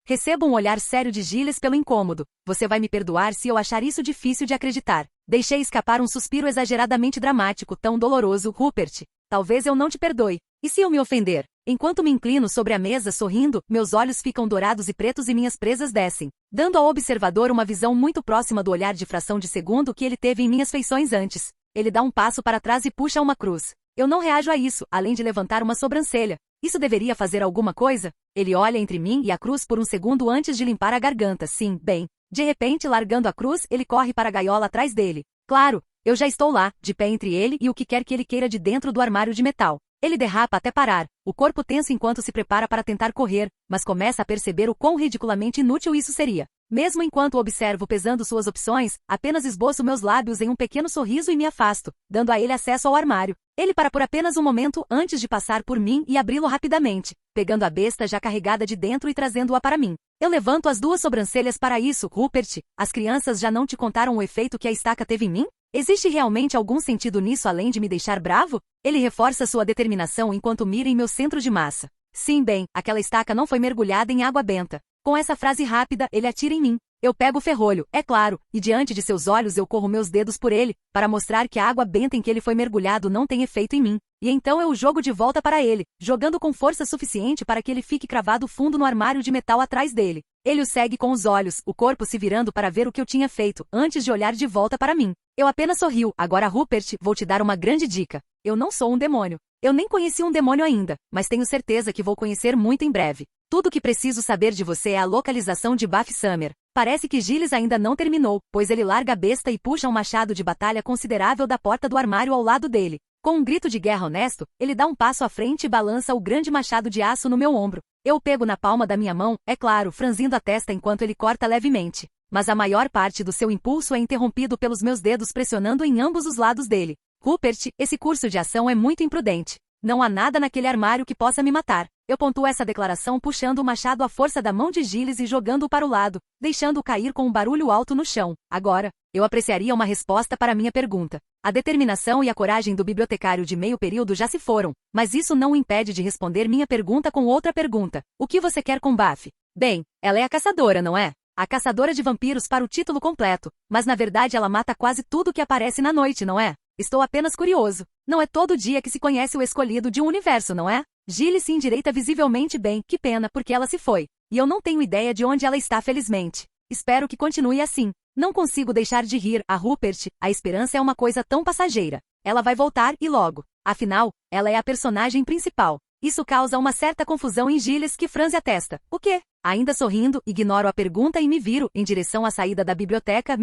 Recebo um olhar sério de Giles pelo incômodo. Você vai me perdoar se eu achar isso difícil de acreditar. Deixei escapar um suspiro exageradamente dramático, tão doloroso, Rupert. Talvez eu não te perdoe. E se eu me ofender? Enquanto me inclino sobre a mesa sorrindo, meus olhos ficam dourados e pretos e minhas presas descem, dando ao observador uma visão muito próxima do olhar de fração de segundo que ele teve em minhas feições antes. Ele dá um passo para trás e puxa uma cruz. Eu não reajo a isso, além de levantar uma sobrancelha. Isso deveria fazer alguma coisa? Ele olha entre mim e a cruz por um segundo antes de limpar a garganta. Sim, bem. De repente, largando a cruz, ele corre para a gaiola atrás dele. Claro, eu já estou lá, de pé entre ele e o que quer que ele queira de dentro do armário de metal. Ele derrapa até parar, o corpo tenso enquanto se prepara para tentar correr, mas começa a perceber o quão ridiculamente inútil isso seria. Mesmo enquanto observo pesando suas opções, apenas esboço meus lábios em um pequeno sorriso e me afasto, dando a ele acesso ao armário. Ele para por apenas um momento antes de passar por mim e abri-lo rapidamente, pegando a besta já carregada de dentro e trazendo-a para mim. Eu levanto as duas sobrancelhas para isso, Rupert. As crianças já não te contaram o efeito que a estaca teve em mim? Existe realmente algum sentido nisso além de me deixar bravo? Ele reforça sua determinação enquanto mira em meu centro de massa. Sim, bem, aquela estaca não foi mergulhada em água benta. Com essa frase rápida, ele atira em mim. Eu pego o ferrolho, é claro, e diante de seus olhos eu corro meus dedos por ele, para mostrar que a água benta em que ele foi mergulhado não tem efeito em mim. E então eu o jogo de volta para ele, jogando com força suficiente para que ele fique cravado fundo no armário de metal atrás dele. Ele o segue com os olhos, o corpo se virando para ver o que eu tinha feito, antes de olhar de volta para mim. Eu apenas sorriu. Agora, Rupert, vou te dar uma grande dica. Eu não sou um demônio. Eu nem conheci um demônio ainda, mas tenho certeza que vou conhecer muito em breve. Tudo o que preciso saber de você é a localização de Buffy Summer. Parece que Giles ainda não terminou, pois ele larga a besta e puxa um machado de batalha considerável da porta do armário ao lado dele. Com um grito de guerra honesto, ele dá um passo à frente e balança o grande machado de aço no meu ombro. Eu o pego na palma da minha mão, é claro, franzindo a testa enquanto ele corta levemente. Mas a maior parte do seu impulso é interrompido pelos meus dedos pressionando em ambos os lados dele. Rupert, esse curso de ação é muito imprudente. Não há nada naquele armário que possa me matar. Eu pontuo essa declaração puxando o machado à força da mão de Giles e jogando-o para o lado, deixando-o cair com um barulho alto no chão. Agora, eu apreciaria uma resposta para minha pergunta. A determinação e a coragem do bibliotecário de meio período já se foram, mas isso não o impede de responder minha pergunta com outra pergunta. O que você quer com Buffy? Bem, ela é a caçadora, não é? A caçadora de vampiros para o título completo, mas na verdade ela mata quase tudo que aparece na noite, não é? Estou apenas curioso. Não é todo dia que se conhece o escolhido de um universo, não é? Giles se endireita visivelmente bem, que pena, porque ela se foi. E eu não tenho ideia de onde ela está, felizmente. Espero que continue assim. Não consigo deixar de rir, a Rupert, a esperança é uma coisa tão passageira. Ela vai voltar e logo. Afinal, ela é a personagem principal. Isso causa uma certa confusão em Giles que franze a testa. O quê? Ainda sorrindo, ignoro a pergunta e me viro em direção à saída da biblioteca.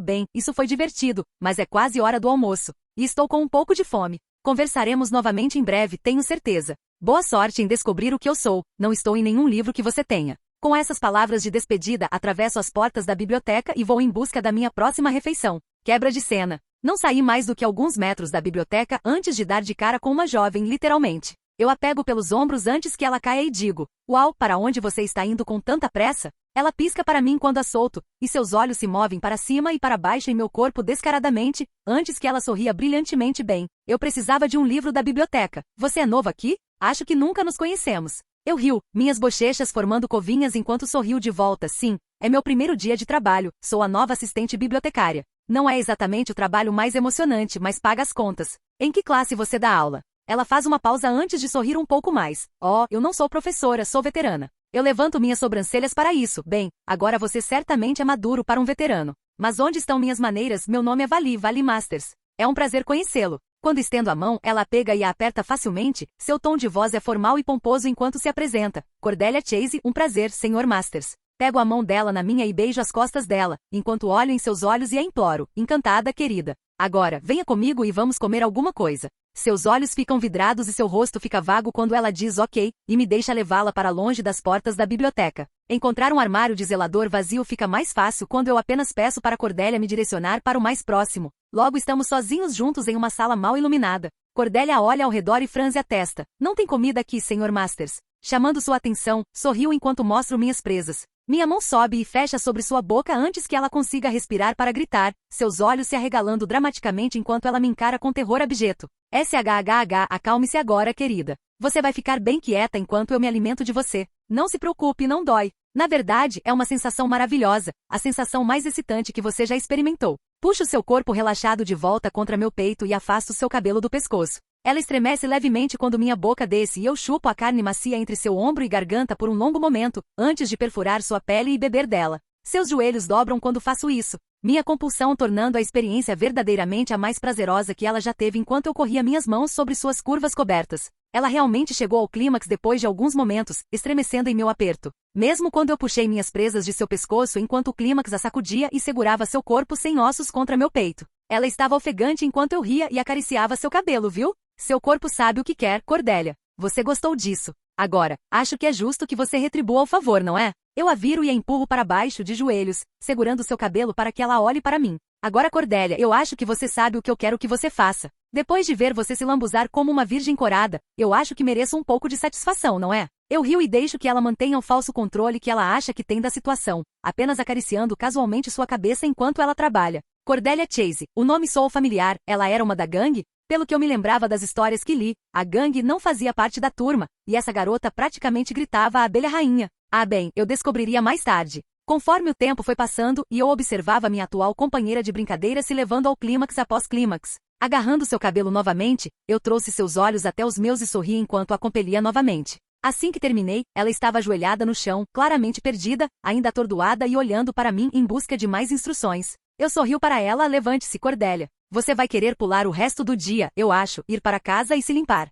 Bem, isso foi divertido, mas é quase hora do almoço. E estou com um pouco de fome. Conversaremos novamente em breve, tenho certeza. Boa sorte em descobrir o que eu sou. Não estou em nenhum livro que você tenha. Com essas palavras de despedida, atravesso as portas da biblioteca e vou em busca da minha próxima refeição. Quebra de cena. Não saí mais do que alguns metros da biblioteca antes de dar de cara com uma jovem, literalmente. Eu a pego pelos ombros antes que ela caia e digo: "Uau, para onde você está indo com tanta pressa?" Ela pisca para mim quando a solto, e seus olhos se movem para cima e para baixo em meu corpo descaradamente, antes que ela sorria brilhantemente bem. Eu precisava de um livro da biblioteca. Você é novo aqui? Acho que nunca nos conhecemos. Eu rio, minhas bochechas formando covinhas enquanto sorrio de volta. Sim, é meu primeiro dia de trabalho, sou a nova assistente bibliotecária. Não é exatamente o trabalho mais emocionante, mas paga as contas. Em que classe você dá aula? Ela faz uma pausa antes de sorrir um pouco mais. Oh, eu não sou professora, sou veterana. Eu levanto minhas sobrancelhas para isso. Bem, agora você certamente é maduro para um veterano. Mas onde estão minhas maneiras? Meu nome é Vali Masters. É um prazer conhecê-lo. Quando estendo a mão, ela a pega e a aperta facilmente. Seu tom de voz é formal e pomposo enquanto se apresenta. Cordelia Chase, um prazer, Sr. Masters. Pego a mão dela na minha e beijo as costas dela, enquanto olho em seus olhos e a imploro. Encantada, querida. Agora, venha comigo e vamos comer alguma coisa. Seus olhos ficam vidrados e seu rosto fica vago quando ela diz ok, e me deixa levá-la para longe das portas da biblioteca. Encontrar um armário de zelador vazio fica mais fácil quando eu apenas peço para Cordélia me direcionar para o mais próximo. Logo estamos sozinhos juntos em uma sala mal iluminada. Cordélia olha ao redor e franze a testa. Não tem comida aqui, Sr. Masters. Chamando sua atenção, sorriu enquanto mostro minhas presas. Minha mão sobe e fecha sobre sua boca antes que ela consiga respirar para gritar, seus olhos se arregalando dramaticamente enquanto ela me encara com terror abjeto. SHHH, acalme-se agora, querida. Você vai ficar bem quieta enquanto eu me alimento de você. Não se preocupe, não dói. Na verdade, é uma sensação maravilhosa, a sensação mais excitante que você já experimentou. Puxo seu corpo relaxado de volta contra meu peito e afasto seu cabelo do pescoço. Ela estremece levemente quando minha boca desce e eu chupo a carne macia entre seu ombro e garganta por um longo momento, antes de perfurar sua pele e beber dela. Seus joelhos dobram quando faço isso, minha compulsão tornando a experiência verdadeiramente a mais prazerosa que ela já teve enquanto eu corria minhas mãos sobre suas curvas cobertas. Ela realmente chegou ao clímax depois de alguns momentos, estremecendo em meu aperto. Mesmo quando eu puxei minhas presas de seu pescoço enquanto o clímax a sacudia e segurava seu corpo sem ossos contra meu peito. Ela estava ofegante enquanto eu ria e acariciava seu cabelo, viu? Seu corpo sabe o que quer, Cordélia. Você gostou disso. Agora, acho que é justo que você retribua o favor, não é? Eu a viro e a empurro para baixo de joelhos, segurando seu cabelo para que ela olhe para mim. Agora, Cordélia, eu acho que você sabe o que eu quero que você faça. Depois de ver você se lambuzar como uma virgem corada, eu acho que mereço um pouco de satisfação, não é? Eu rio e deixo que ela mantenha o falso controle que ela acha que tem da situação, apenas acariciando casualmente sua cabeça enquanto ela trabalha. Cordélia Chase, o nome soa familiar, ela era uma da gangue? Pelo que eu me lembrava das histórias que li, a gangue não fazia parte da turma, e essa garota praticamente gritava a abelha rainha. Ah bem, eu descobriria mais tarde. Conforme o tempo foi passando e eu observava minha atual companheira de brincadeira se levando ao clímax após clímax. Agarrando seu cabelo novamente, eu trouxe seus olhos até os meus e sorri enquanto a compelia novamente. Assim que terminei, ela estava ajoelhada no chão, claramente perdida, ainda atordoada e olhando para mim em busca de mais instruções. Eu sorriu para ela, levante-se, Cordélia. Você vai querer pular o resto do dia, eu acho, ir para casa e se limpar.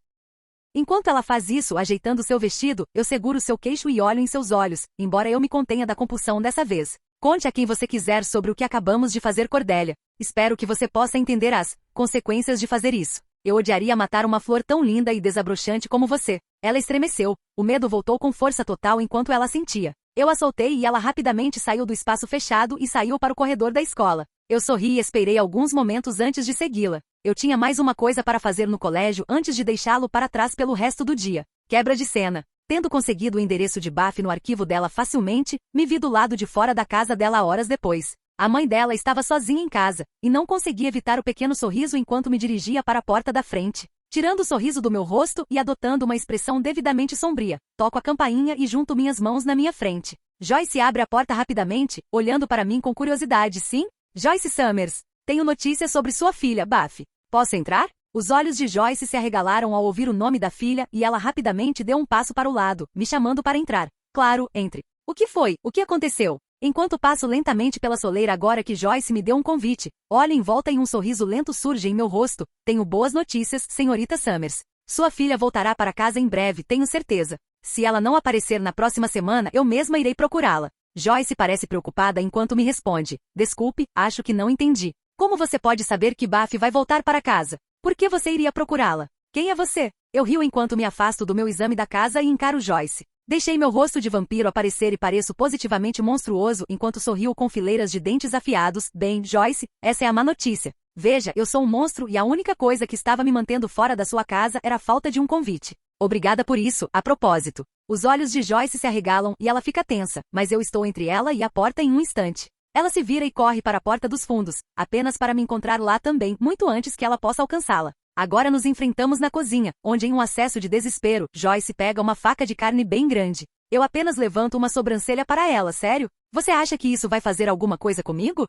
Enquanto ela faz isso, ajeitando seu vestido, eu seguro seu queixo e olho em seus olhos, embora eu me contenha da compulsão dessa vez. Conte a quem você quiser sobre o que acabamos de fazer, Cordélia. Espero que você possa entender as consequências de fazer isso. Eu odiaria matar uma flor tão linda e desabrochante como você. Ela estremeceu. O medo voltou com força total enquanto ela sentia. Eu a soltei e ela rapidamente saiu do espaço fechado e saiu para o corredor da escola. Eu sorri e esperei alguns momentos antes de segui-la. Eu tinha mais uma coisa para fazer no colégio antes de deixá-lo para trás pelo resto do dia. Quebra de cena. Tendo conseguido o endereço de Buffy no arquivo dela facilmente, me vi do lado de fora da casa dela horas depois. A mãe dela estava sozinha em casa, e não consegui evitar o pequeno sorriso enquanto me dirigia para a porta da frente. Tirando o sorriso do meu rosto e adotando uma expressão devidamente sombria, toco a campainha e junto minhas mãos na minha frente. Joyce abre a porta rapidamente, olhando para mim com curiosidade. Sim? Joyce Summers. Tenho notícias sobre sua filha, Buffy. Posso entrar? Os olhos de Joyce se arregalaram ao ouvir o nome da filha e ela rapidamente deu um passo para o lado, me chamando para entrar. Claro, entre. O que foi? O que aconteceu? Enquanto passo lentamente pela soleira agora que Joyce me deu um convite, olho em volta e um sorriso lento surge em meu rosto. Tenho boas notícias, senhorita Summers. Sua filha voltará para casa em breve, tenho certeza. Se ela não aparecer na próxima semana, eu mesma irei procurá-la. Joyce parece preocupada enquanto me responde. Desculpe, acho que não entendi. Como você pode saber que Buffy vai voltar para casa? Por que você iria procurá-la? Quem é você? Eu rio enquanto me afasto do meu exame da casa e encaro Joyce. Deixei meu rosto de vampiro aparecer e pareço positivamente monstruoso enquanto sorrio com fileiras de dentes afiados. Bem, Joyce, essa é a má notícia. Veja, eu sou um monstro e a única coisa que estava me mantendo fora da sua casa era a falta de um convite. Obrigada por isso, a propósito. Os olhos de Joyce se arregalam e ela fica tensa, mas eu estou entre ela e a porta em um instante. Ela se vira e corre para a porta dos fundos, apenas para me encontrar lá também, muito antes que ela possa alcançá-la. Agora nos enfrentamos na cozinha, onde em um acesso de desespero, Joyce pega uma faca de carne bem grande. Eu apenas levanto uma sobrancelha para ela, sério? Você acha que isso vai fazer alguma coisa comigo?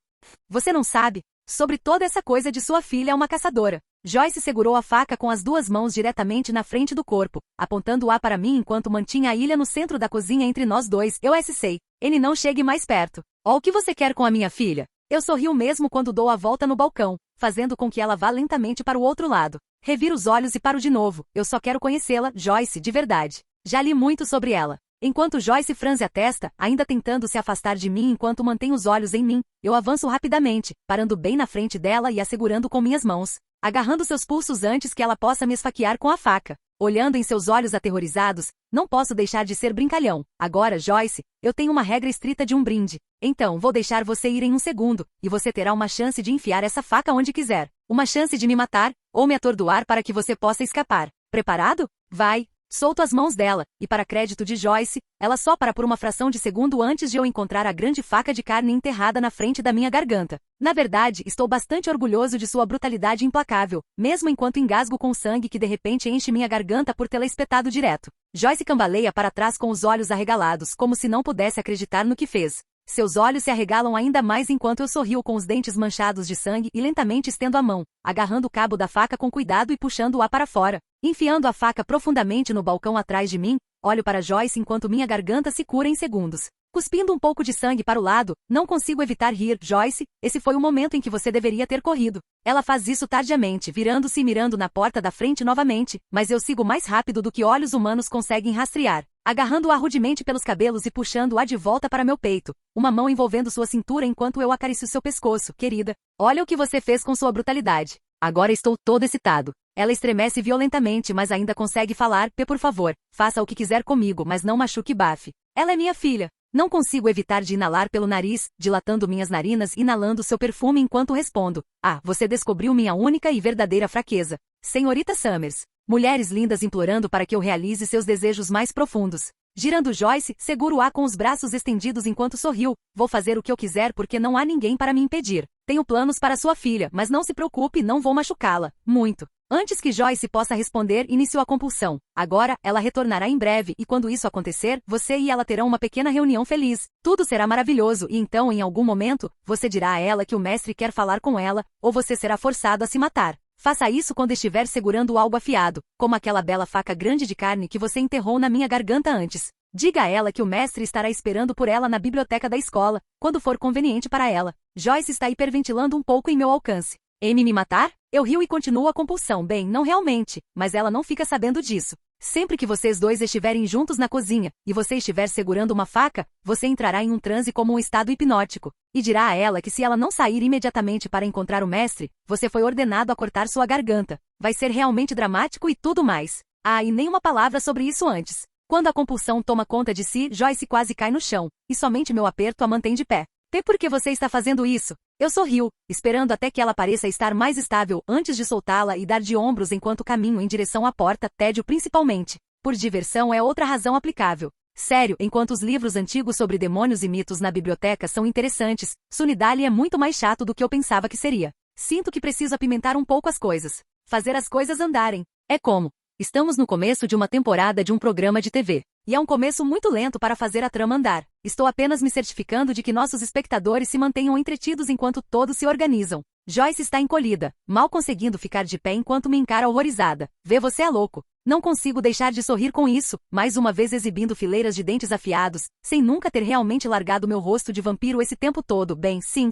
Você não sabe? Sobre toda essa coisa de sua filha é uma caçadora. Joyce segurou a faca com as duas mãos diretamente na frente do corpo, apontando-a para mim enquanto mantinha a ilha no centro da cozinha entre nós dois. Eu sei. Ele não chegue mais perto. Ó, o que você quer com a minha filha? Eu sorrio mesmo quando dou a volta no balcão, fazendo com que ela vá lentamente para o outro lado. Reviro os olhos e paro de novo. Eu só quero conhecê-la, Joyce, de verdade. Já li muito sobre ela. Enquanto Joyce franze a testa, ainda tentando se afastar de mim enquanto mantém os olhos em mim, eu avanço rapidamente, parando bem na frente dela e a segurando com minhas mãos, agarrando seus pulsos antes que ela possa me esfaquear com a faca. Olhando em seus olhos aterrorizados, não posso deixar de ser brincalhão. Agora, Joyce, eu tenho uma regra estrita de um brinde. Então, vou deixar você ir em um segundo, e você terá uma chance de enfiar essa faca onde quiser. Uma chance de me matar, ou me atordoar para que você possa escapar. Preparado? Vai! Solto as mãos dela, e para crédito de Joyce, ela só para por uma fração de segundo antes de eu encontrar a grande faca de carne enterrada na frente da minha garganta. Na verdade, estou bastante orgulhoso de sua brutalidade implacável, mesmo enquanto engasgo com sangue que de repente enche minha garganta por tê-la espetado direto. Joyce cambaleia para trás com os olhos arregalados, como se não pudesse acreditar no que fez. Seus olhos se arregalam ainda mais enquanto eu sorrio com os dentes manchados de sangue e lentamente estendo a mão, agarrando o cabo da faca com cuidado e puxando-a para fora. Enfiando a faca profundamente no balcão atrás de mim, olho para Joyce enquanto minha garganta se cura em segundos. Cuspindo um pouco de sangue para o lado, não consigo evitar rir. Joyce, esse foi o momento em que você deveria ter corrido. Ela faz isso tardiamente, virando-se e mirando na porta da frente novamente, mas eu sigo mais rápido do que olhos humanos conseguem rastrear, agarrando-a rudemente pelos cabelos e puxando-a de volta para meu peito, uma mão envolvendo sua cintura enquanto eu acaricio seu pescoço. Querida, olha o que você fez com sua brutalidade. Agora estou todo excitado. Ela estremece violentamente, mas ainda consegue falar. Por favor, faça o que quiser comigo, mas não machuque Buffy. Ela é minha filha. Não consigo evitar de inalar pelo nariz, dilatando minhas narinas e inalando seu perfume enquanto respondo. Ah, você descobriu minha única e verdadeira fraqueza. Senhorita Summers. Mulheres lindas implorando para que eu realize seus desejos mais profundos. Girando Joyce, seguro-a com os braços estendidos enquanto sorriu. Vou fazer o que eu quiser porque não há ninguém para me impedir. Tenho planos para sua filha, mas não se preocupe, não vou machucá-la. Muito. Antes que Joyce possa responder, iniciou a compulsão. Agora, ela retornará em breve e quando isso acontecer, você e ela terão uma pequena reunião feliz. Tudo será maravilhoso e então, em algum momento, você dirá a ela que o mestre quer falar com ela, ou você será forçado a se matar. Faça isso quando estiver segurando algo afiado, como aquela bela faca grande de carne que você enterrou na minha garganta antes. Diga a ela que o mestre estará esperando por ela na biblioteca da escola, quando for conveniente para ela. Joyce está hiperventilando um pouco em meu alcance. Me matar? Eu rio e continuo a compulsão. Bem, não realmente, mas ela não fica sabendo disso. Sempre que vocês dois estiverem juntos na cozinha, e você estiver segurando uma faca, você entrará em um transe como um estado hipnótico, e dirá a ela que se ela não sair imediatamente para encontrar o mestre, você foi ordenado a cortar sua garganta. Vai ser realmente dramático e tudo mais. Ah, e nenhuma palavra sobre isso antes. Quando a compulsão toma conta de si, Joyce quase cai no chão, e somente meu aperto a mantém de pé. Por que você está fazendo isso? Eu sorrio, esperando até que ela pareça estar mais estável antes de soltá-la e dar de ombros enquanto caminho em direção à porta, tédio principalmente. Por diversão é outra razão aplicável. Sério, enquanto os livros antigos sobre demônios e mitos na biblioteca são interessantes, Sunnydale é muito mais chato do que eu pensava que seria. Sinto que preciso apimentar um pouco as coisas. Fazer as coisas andarem. É como. Estamos no começo de uma temporada de um programa de TV. E é um começo muito lento para fazer a trama andar. Estou apenas me certificando de que nossos espectadores se mantenham entretidos enquanto todos se organizam. Joyce está encolhida, mal conseguindo ficar de pé enquanto me encara horrorizada. Vê, você é louco. Não consigo deixar de sorrir com isso, mais uma vez exibindo fileiras de dentes afiados, sem nunca ter realmente largado meu rosto de vampiro esse tempo todo. Bem, sim,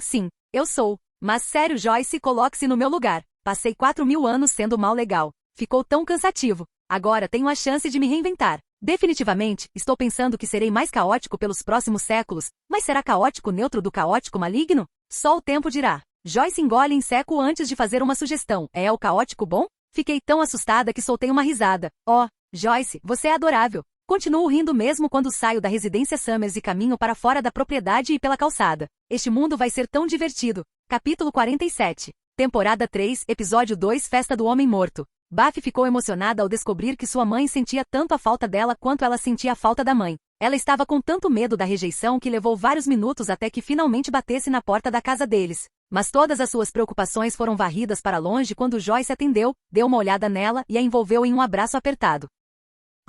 eu sou. Mas sério, Joyce, coloque-se no meu lugar. Passei 4.000 anos sendo mal legal. Ficou tão cansativo. Agora tenho a chance de me reinventar. Definitivamente, estou pensando que serei mais caótico pelos próximos séculos, mas será caótico neutro do caótico maligno? Só o tempo dirá. Joyce engole em seco antes de fazer uma sugestão. É o caótico bom? Fiquei tão assustada que soltei uma risada. Oh, Joyce, você é adorável. Continuo rindo mesmo quando saio da residência Summers e caminho para fora da propriedade e pela calçada. Este mundo vai ser tão divertido. Capítulo 47. Temporada 3, Episódio 2, Festa do Homem Morto. Buffy ficou emocionada ao descobrir que sua mãe sentia tanto a falta dela quanto ela sentia a falta da mãe. Ela estava com tanto medo da rejeição que levou vários minutos até que finalmente batesse na porta da casa deles. Mas todas as suas preocupações foram varridas para longe quando Joyce atendeu, deu uma olhada nela e a envolveu em um abraço apertado.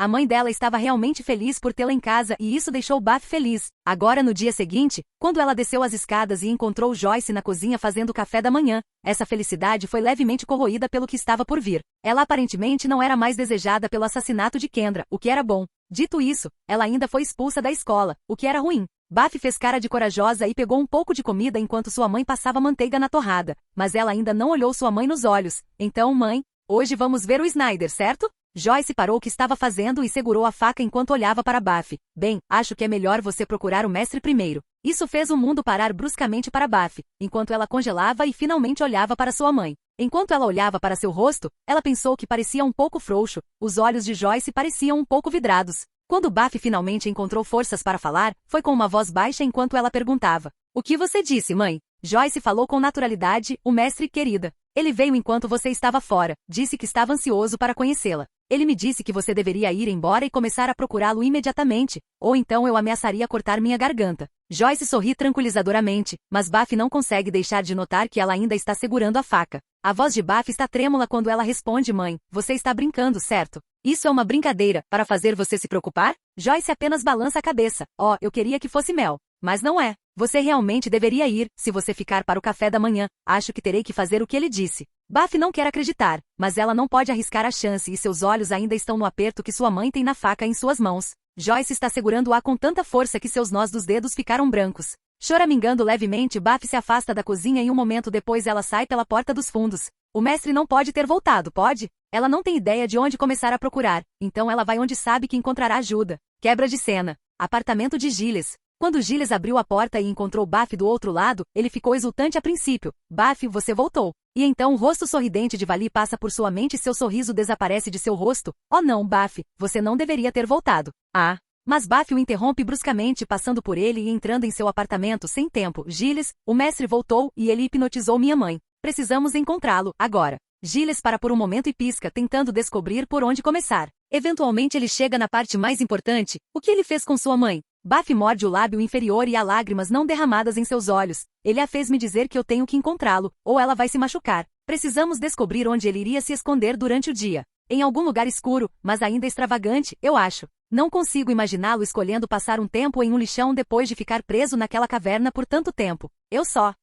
A mãe dela estava realmente feliz por tê-la em casa e isso deixou Buffy feliz. Agora no dia seguinte, quando ela desceu as escadas e encontrou Joyce na cozinha fazendo café da manhã, essa felicidade foi levemente corroída pelo que estava por vir. Ela aparentemente não era mais desejada pelo assassinato de Kendra, o que era bom. Dito isso, ela ainda foi expulsa da escola, o que era ruim. Buffy fez cara de corajosa e pegou um pouco de comida enquanto sua mãe passava manteiga na torrada, mas ela ainda não olhou sua mãe nos olhos. Então, mãe, hoje vamos ver o Snyder, certo? Joyce parou o que estava fazendo e segurou a faca enquanto olhava para Buffy. Bem, acho que é melhor você procurar o mestre primeiro. Isso fez o mundo parar bruscamente para Buffy, enquanto ela congelava e finalmente olhava para sua mãe. Enquanto ela olhava para seu rosto, ela pensou que parecia um pouco frouxo, os olhos de Joyce pareciam um pouco vidrados. Quando Buffy finalmente encontrou forças para falar, foi com uma voz baixa enquanto ela perguntava. O que você disse, mãe? Joyce falou com naturalidade, o mestre querida. Ele veio enquanto você estava fora, disse que estava ansioso para conhecê-la. Ele me disse que você deveria ir embora e começar a procurá-lo imediatamente, ou então eu ameaçaria cortar minha garganta. Joyce sorri tranquilizadoramente, mas Buffy não consegue deixar de notar que ela ainda está segurando a faca. A voz de Buffy está trêmula quando ela responde, mãe, você está brincando, certo? Isso é uma brincadeira, para fazer você se preocupar? Joyce apenas balança a cabeça. Oh, eu queria que fosse Mel. Mas não é. Você realmente deveria ir, se você ficar para o café da manhã. Acho que terei que fazer o que ele disse. Buffy não quer acreditar, mas ela não pode arriscar a chance e seus olhos ainda estão no aperto que sua mãe tem na faca em suas mãos. Joyce está segurando-a com tanta força que seus nós dos dedos ficaram brancos. Choramingando levemente, Buffy se afasta da cozinha e um momento depois ela sai pela porta dos fundos. O mestre não pode ter voltado, pode? Ela não tem ideia de onde começar a procurar, então ela vai onde sabe que encontrará ajuda. Quebra de cena. Apartamento de Giles. Quando Giles abriu a porta e encontrou Buffy do outro lado, ele ficou exultante a princípio. Buffy, você voltou. E então o rosto sorridente de Vali passa por sua mente e seu sorriso desaparece de seu rosto. Oh não, Buffy, você não deveria ter voltado. Ah. Mas Buffy o interrompe bruscamente passando por ele e entrando em seu apartamento sem tempo. Giles, o mestre voltou e ele hipnotizou minha mãe. Precisamos encontrá-lo, agora. Giles para por um momento e pisca, tentando descobrir por onde começar. Eventualmente ele chega na parte mais importante. O que ele fez com sua mãe? Buffy morde o lábio inferior e há lágrimas não derramadas em seus olhos. Ele a fez me dizer que eu tenho que encontrá-lo, ou ela vai se machucar. Precisamos descobrir onde ele iria se esconder durante o dia. Em algum lugar escuro, mas ainda extravagante, eu acho. Não consigo imaginá-lo escolhendo passar um tempo em um lixão depois de ficar preso naquela caverna por tanto tempo. Eu só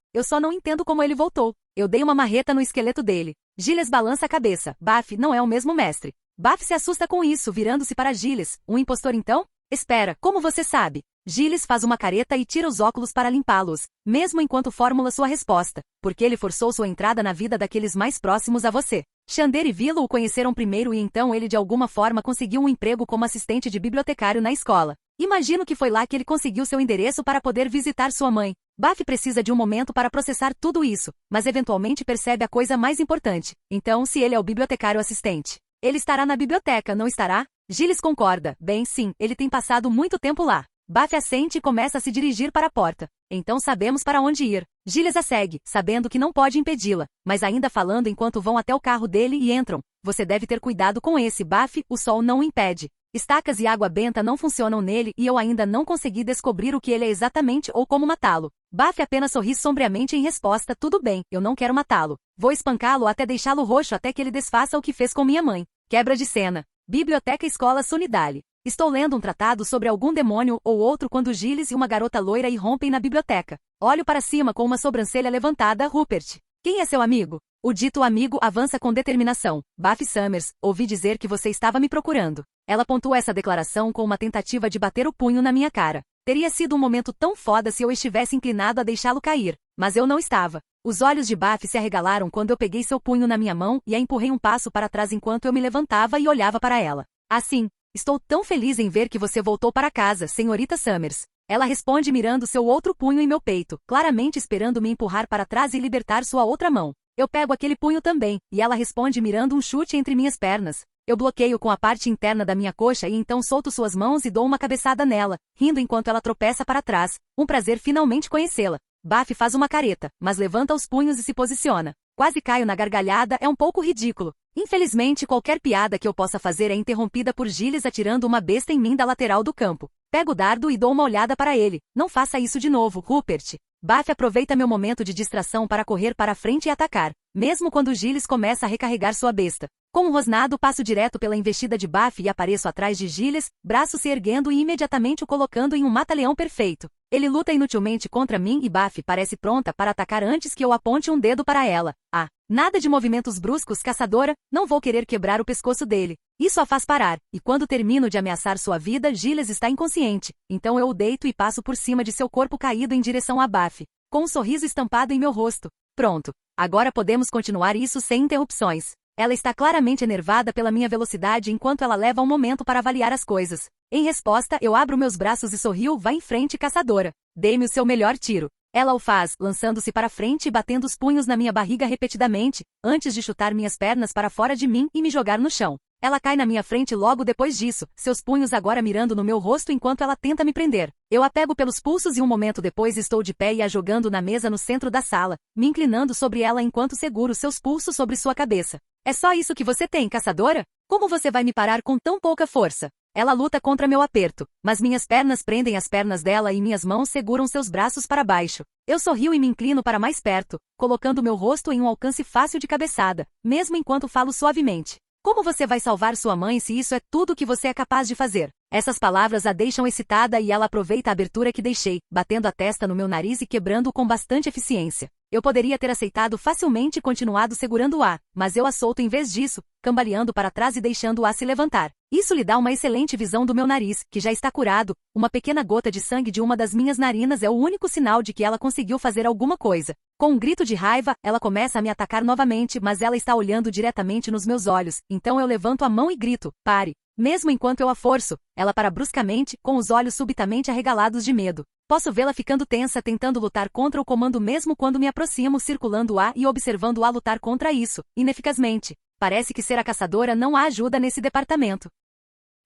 não entendo como ele voltou. Eu dei uma marreta no esqueleto dele. Giles balança a cabeça. Buffy não é o mesmo mestre. Buffy se assusta com isso, virando-se para Giles. Um impostor então? Espera, como você sabe? Giles faz uma careta e tira os óculos para limpá-los, mesmo enquanto formula sua resposta, porque ele forçou sua entrada na vida daqueles mais próximos a você. Xander e Willow o conheceram primeiro e então ele de alguma forma conseguiu um emprego como assistente de bibliotecário na escola. Imagino que foi lá que ele conseguiu seu endereço para poder visitar sua mãe. Buffy precisa de um momento para processar tudo isso, mas eventualmente percebe a coisa mais importante. Então, se ele é o bibliotecário assistente, ele estará na biblioteca, não estará? Giles concorda. Bem, sim, ele tem passado muito tempo lá. Buffy assente e começa a se dirigir para a porta. Então sabemos para onde ir. Giles a segue, sabendo que não pode impedi-la, mas ainda falando enquanto vão até o carro dele e entram. Você deve ter cuidado com esse, Buffy, o sol não o impede. Estacas e água benta não funcionam nele e eu ainda não consegui descobrir o que ele é exatamente ou como matá-lo. Buffy apenas sorri sombriamente em resposta, tudo bem, eu não quero matá-lo. Vou espancá-lo até deixá-lo roxo até que ele desfaça o que fez com minha mãe. Quebra de cena. Biblioteca Escola Sunnydale. Estou lendo um tratado sobre algum demônio ou outro quando Giles e uma garota loira irrompem na biblioteca. Olho para cima com uma sobrancelha levantada, Rupert. Quem é seu amigo? O dito amigo avança com determinação. Buffy Summers, ouvi dizer que você estava me procurando. Ela pontua essa declaração com uma tentativa de bater o punho na minha cara. Teria sido um momento tão foda se eu estivesse inclinado a deixá-lo cair, mas eu não estava. Os olhos de Buffy se arregalaram quando eu peguei seu punho na minha mão e a empurrei um passo para trás enquanto eu me levantava e olhava para ela. Assim, estou tão feliz em ver que você voltou para casa, senhorita Summers. Ela responde mirando seu outro punho em meu peito, claramente esperando me empurrar para trás e libertar sua outra mão. Eu pego aquele punho também, e ela responde mirando um chute entre minhas pernas. Eu bloqueio com a parte interna da minha coxa e então solto suas mãos e dou uma cabeçada nela, rindo enquanto ela tropeça para trás. Um prazer finalmente conhecê-la. Buffy faz uma careta, mas levanta os punhos e se posiciona. Quase caio na gargalhada, é um pouco ridículo. Infelizmente, qualquer piada que eu possa fazer é interrompida por Giles atirando uma besta em mim da lateral do campo. Pego o dardo e dou uma olhada para ele. Não faça isso de novo, Rupert. Buffy aproveita meu momento de distração para correr para a frente e atacar, mesmo quando Giles começa a recarregar sua besta. Com um rosnado, passo direto pela investida de Buffy e apareço atrás de Giles, braço se erguendo e imediatamente o colocando em um mata-leão perfeito. Ele luta inutilmente contra mim e Buffy parece pronta para atacar antes que eu aponte um dedo para ela. Ah, nada de movimentos bruscos, caçadora, não vou querer quebrar o pescoço dele. Isso a faz parar, e quando termino de ameaçar sua vida, Giles está inconsciente. Então eu o deito e passo por cima de seu corpo caído em direção a Buffy, com um sorriso estampado em meu rosto. Pronto. Agora podemos continuar isso sem interrupções. Ela está claramente enervada pela minha velocidade enquanto ela leva um momento para avaliar as coisas. Em resposta, eu abro meus braços e sorrio. Vá em frente, caçadora. Dê-me o seu melhor tiro. Ela o faz, lançando-se para frente e batendo os punhos na minha barriga repetidamente, antes de chutar minhas pernas para fora de mim e me jogar no chão. Ela cai na minha frente logo depois disso, seus punhos agora mirando no meu rosto enquanto ela tenta me prender. Eu a pego pelos pulsos e um momento depois estou de pé e a jogando na mesa no centro da sala, me inclinando sobre ela enquanto seguro seus pulsos sobre sua cabeça. É só isso que você tem, caçadora? Como você vai me parar com tão pouca força? Ela luta contra meu aperto, mas minhas pernas prendem as pernas dela e minhas mãos seguram seus braços para baixo. Eu sorrio e me inclino para mais perto, colocando meu rosto em um alcance fácil de cabeçada, mesmo enquanto falo suavemente. Como você vai salvar sua mãe se isso é tudo que você é capaz de fazer? Essas palavras a deixam excitada e ela aproveita a abertura que deixei, batendo a testa no meu nariz e quebrando-o com bastante eficiência. Eu poderia ter aceitado facilmente e continuado segurando-a, mas eu a solto em vez disso, cambaleando para trás e deixando-a se levantar. Isso lhe dá uma excelente visão do meu nariz, que já está curado. Uma pequena gota de sangue de uma das minhas narinas é o único sinal de que ela conseguiu fazer alguma coisa. Com um grito de raiva, ela começa a me atacar novamente, mas ela está olhando diretamente nos meus olhos, então eu levanto a mão e grito, pare. Mesmo enquanto eu a forço, ela para bruscamente, com os olhos subitamente arregalados de medo. Posso vê-la ficando tensa tentando lutar contra o comando mesmo quando me aproximo circulando-a e observando-a lutar contra isso, ineficazmente. Parece que ser a caçadora não a ajuda nesse departamento.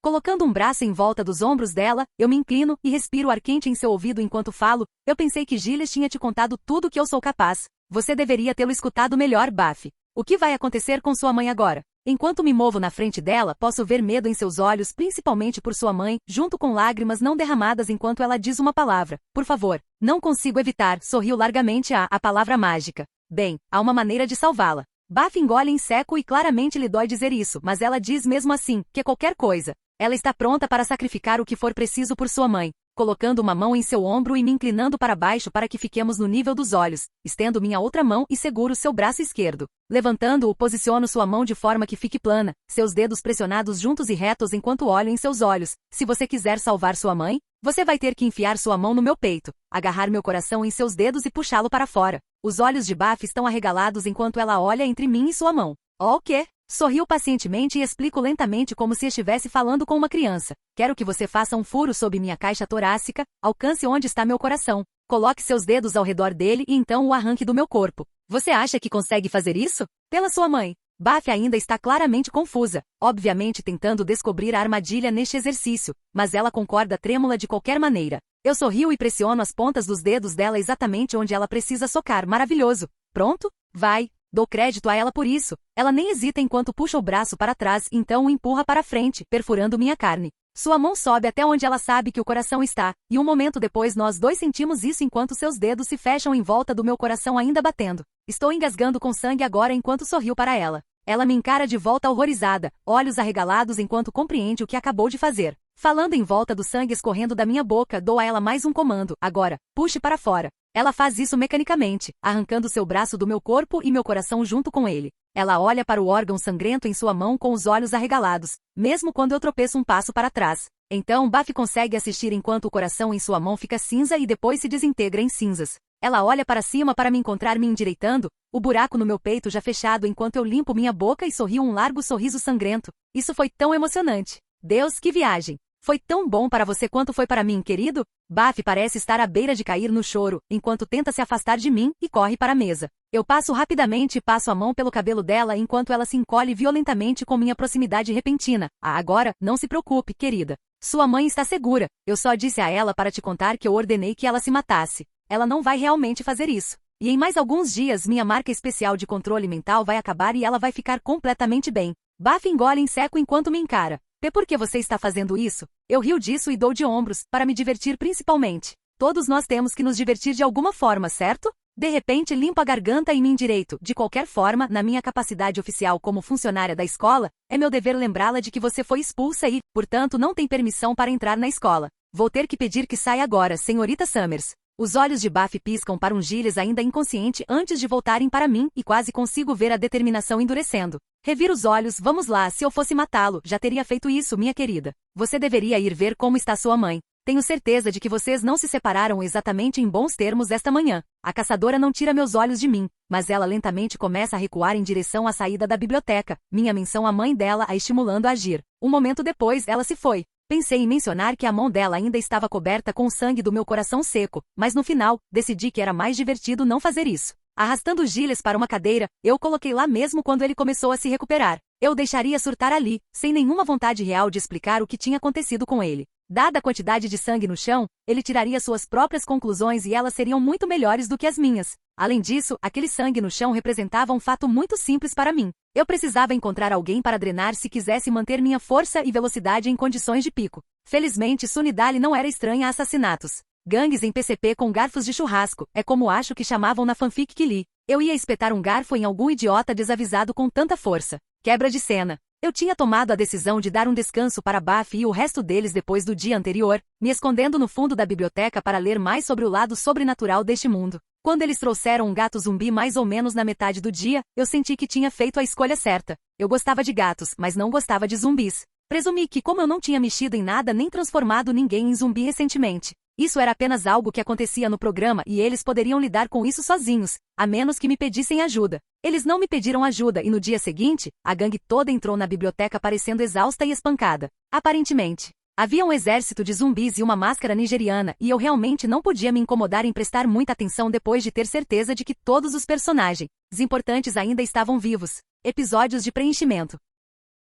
Colocando um braço em volta dos ombros dela, eu me inclino e respiro ar quente em seu ouvido enquanto falo. Eu pensei que Giles tinha te contado tudo que eu sou capaz. Você deveria tê-lo escutado melhor, Buffy. O que vai acontecer com sua mãe agora? Enquanto me movo na frente dela, posso ver medo em seus olhos, principalmente por sua mãe, junto com lágrimas não derramadas enquanto ela diz uma palavra. Por favor. Não consigo evitar, sorriu largamente a palavra mágica. Bem, há uma maneira de salvá-la. Buffy engole em seco e claramente lhe dói dizer isso, mas ela diz mesmo assim, que qualquer coisa. Ela está pronta para sacrificar o que for preciso por sua mãe. Colocando uma mão em seu ombro e me inclinando para baixo para que fiquemos no nível dos olhos, estendo minha outra mão e seguro seu braço esquerdo. Levantando-o, posiciono sua mão de forma que fique plana, seus dedos pressionados juntos e retos enquanto olho em seus olhos. Se você quiser salvar sua mãe, você vai ter que enfiar sua mão no meu peito, agarrar meu coração em seus dedos e puxá-lo para fora. Os olhos de Buffy estão arregalados enquanto ela olha entre mim e sua mão. Oh, o quê? Sorriu pacientemente e explico lentamente como se estivesse falando com uma criança. Quero que você faça um furo sob minha caixa torácica, alcance onde está meu coração. Coloque seus dedos ao redor dele e então o arranque do meu corpo. Você acha que consegue fazer isso? Pela sua mãe. Buffy ainda está claramente confusa, obviamente tentando descobrir a armadilha neste exercício, mas ela concorda trêmula de qualquer maneira. Eu sorrio e pressiono as pontas dos dedos dela exatamente onde ela precisa socar. Maravilhoso. Pronto? Vai. Dou crédito a ela por isso. Ela nem hesita enquanto puxa o braço para trás, então o empurra para frente, perfurando minha carne. Sua mão sobe até onde ela sabe que o coração está, e um momento depois nós dois sentimos isso enquanto seus dedos se fecham em volta do meu coração ainda batendo. Estou engasgando com sangue agora enquanto sorrio para ela. Ela me encara de volta horrorizada, olhos arregalados enquanto compreende o que acabou de fazer. Falando em volta do sangue escorrendo da minha boca, dou a ela mais um comando. Agora, puxe para fora. Ela faz isso mecanicamente, arrancando seu braço do meu corpo e meu coração junto com ele. Ela olha para o órgão sangrento em sua mão com os olhos arregalados, mesmo quando eu tropeço um passo para trás. Então Buffy consegue assistir enquanto o coração em sua mão fica cinza e depois se desintegra em cinzas. Ela olha para cima para me encontrar me endireitando, o buraco no meu peito já fechado enquanto eu limpo minha boca e sorrio um largo sorriso sangrento. Isso foi tão emocionante. Deus, que viagem! Foi tão bom para você quanto foi para mim, querido? Buffy parece estar à beira de cair no choro, enquanto tenta se afastar de mim e corre para a mesa. Eu passo rapidamente e passo a mão pelo cabelo dela enquanto ela se encolhe violentamente com minha proximidade repentina. Agora, não se preocupe, querida. Sua mãe está segura. Eu só disse a ela para te contar que eu ordenei que ela se matasse. Ela não vai realmente fazer isso. E em mais alguns dias minha marca especial de controle mental vai acabar e ela vai ficar completamente bem. Buffy engole em seco enquanto me encara. Por que você está fazendo isso? Eu rio disso e dou de ombros, para me divertir principalmente. Todos nós temos que nos divertir de alguma forma, certo? De repente limpo a garganta e me endireito. De qualquer forma, na minha capacidade oficial como funcionária da escola, é meu dever lembrá-la de que você foi expulsa e, portanto, não tem permissão para entrar na escola. Vou ter que pedir que saia agora, senhorita Summers. Os olhos de Buffy piscam para um Giles ainda inconsciente antes de voltarem para mim e quase consigo ver a determinação endurecendo. Reviro os olhos, vamos lá, se eu fosse matá-lo, já teria feito isso, minha querida. Você deveria ir ver como está sua mãe. Tenho certeza de que vocês não se separaram exatamente em bons termos esta manhã. A caçadora não tira meus olhos de mim, mas ela lentamente começa a recuar em direção à saída da biblioteca, minha menção à mãe dela a estimulando a agir. Um momento depois, ela se foi. Pensei em mencionar que a mão dela ainda estava coberta com o sangue do meu coração seco, mas no final, decidi que era mais divertido não fazer isso. Arrastando Gilles para uma cadeira, eu o coloquei lá mesmo quando ele começou a se recuperar. Eu o deixaria surtar ali, sem nenhuma vontade real de explicar o que tinha acontecido com ele. Dada a quantidade de sangue no chão, ele tiraria suas próprias conclusões e elas seriam muito melhores do que as minhas. Além disso, aquele sangue no chão representava um fato muito simples para mim. Eu precisava encontrar alguém para drenar se quisesse manter minha força e velocidade em condições de pico. Felizmente, Sunidale não era estranha a assassinatos. Gangues em PCP com garfos de churrasco, é como acho que chamavam na fanfic que li. Eu ia espetar um garfo em algum idiota desavisado com tanta força. Quebra de cena. Eu tinha tomado a decisão de dar um descanso para Buffy e o resto deles depois do dia anterior, me escondendo no fundo da biblioteca para ler mais sobre o lado sobrenatural deste mundo. Quando eles trouxeram um gato zumbi mais ou menos na metade do dia, eu senti que tinha feito a escolha certa. Eu gostava de gatos, mas não gostava de zumbis. Presumi que como eu não tinha mexido em nada nem transformado ninguém em zumbi recentemente, isso era apenas algo que acontecia no programa e eles poderiam lidar com isso sozinhos, a menos que me pedissem ajuda. Eles não me pediram ajuda e no dia seguinte, a gangue toda entrou na biblioteca parecendo exausta e espancada. Aparentemente, havia um exército de zumbis e uma máscara nigeriana e eu realmente não podia me incomodar em prestar muita atenção depois de ter certeza de que todos os personagens importantes ainda estavam vivos. Episódios de preenchimento.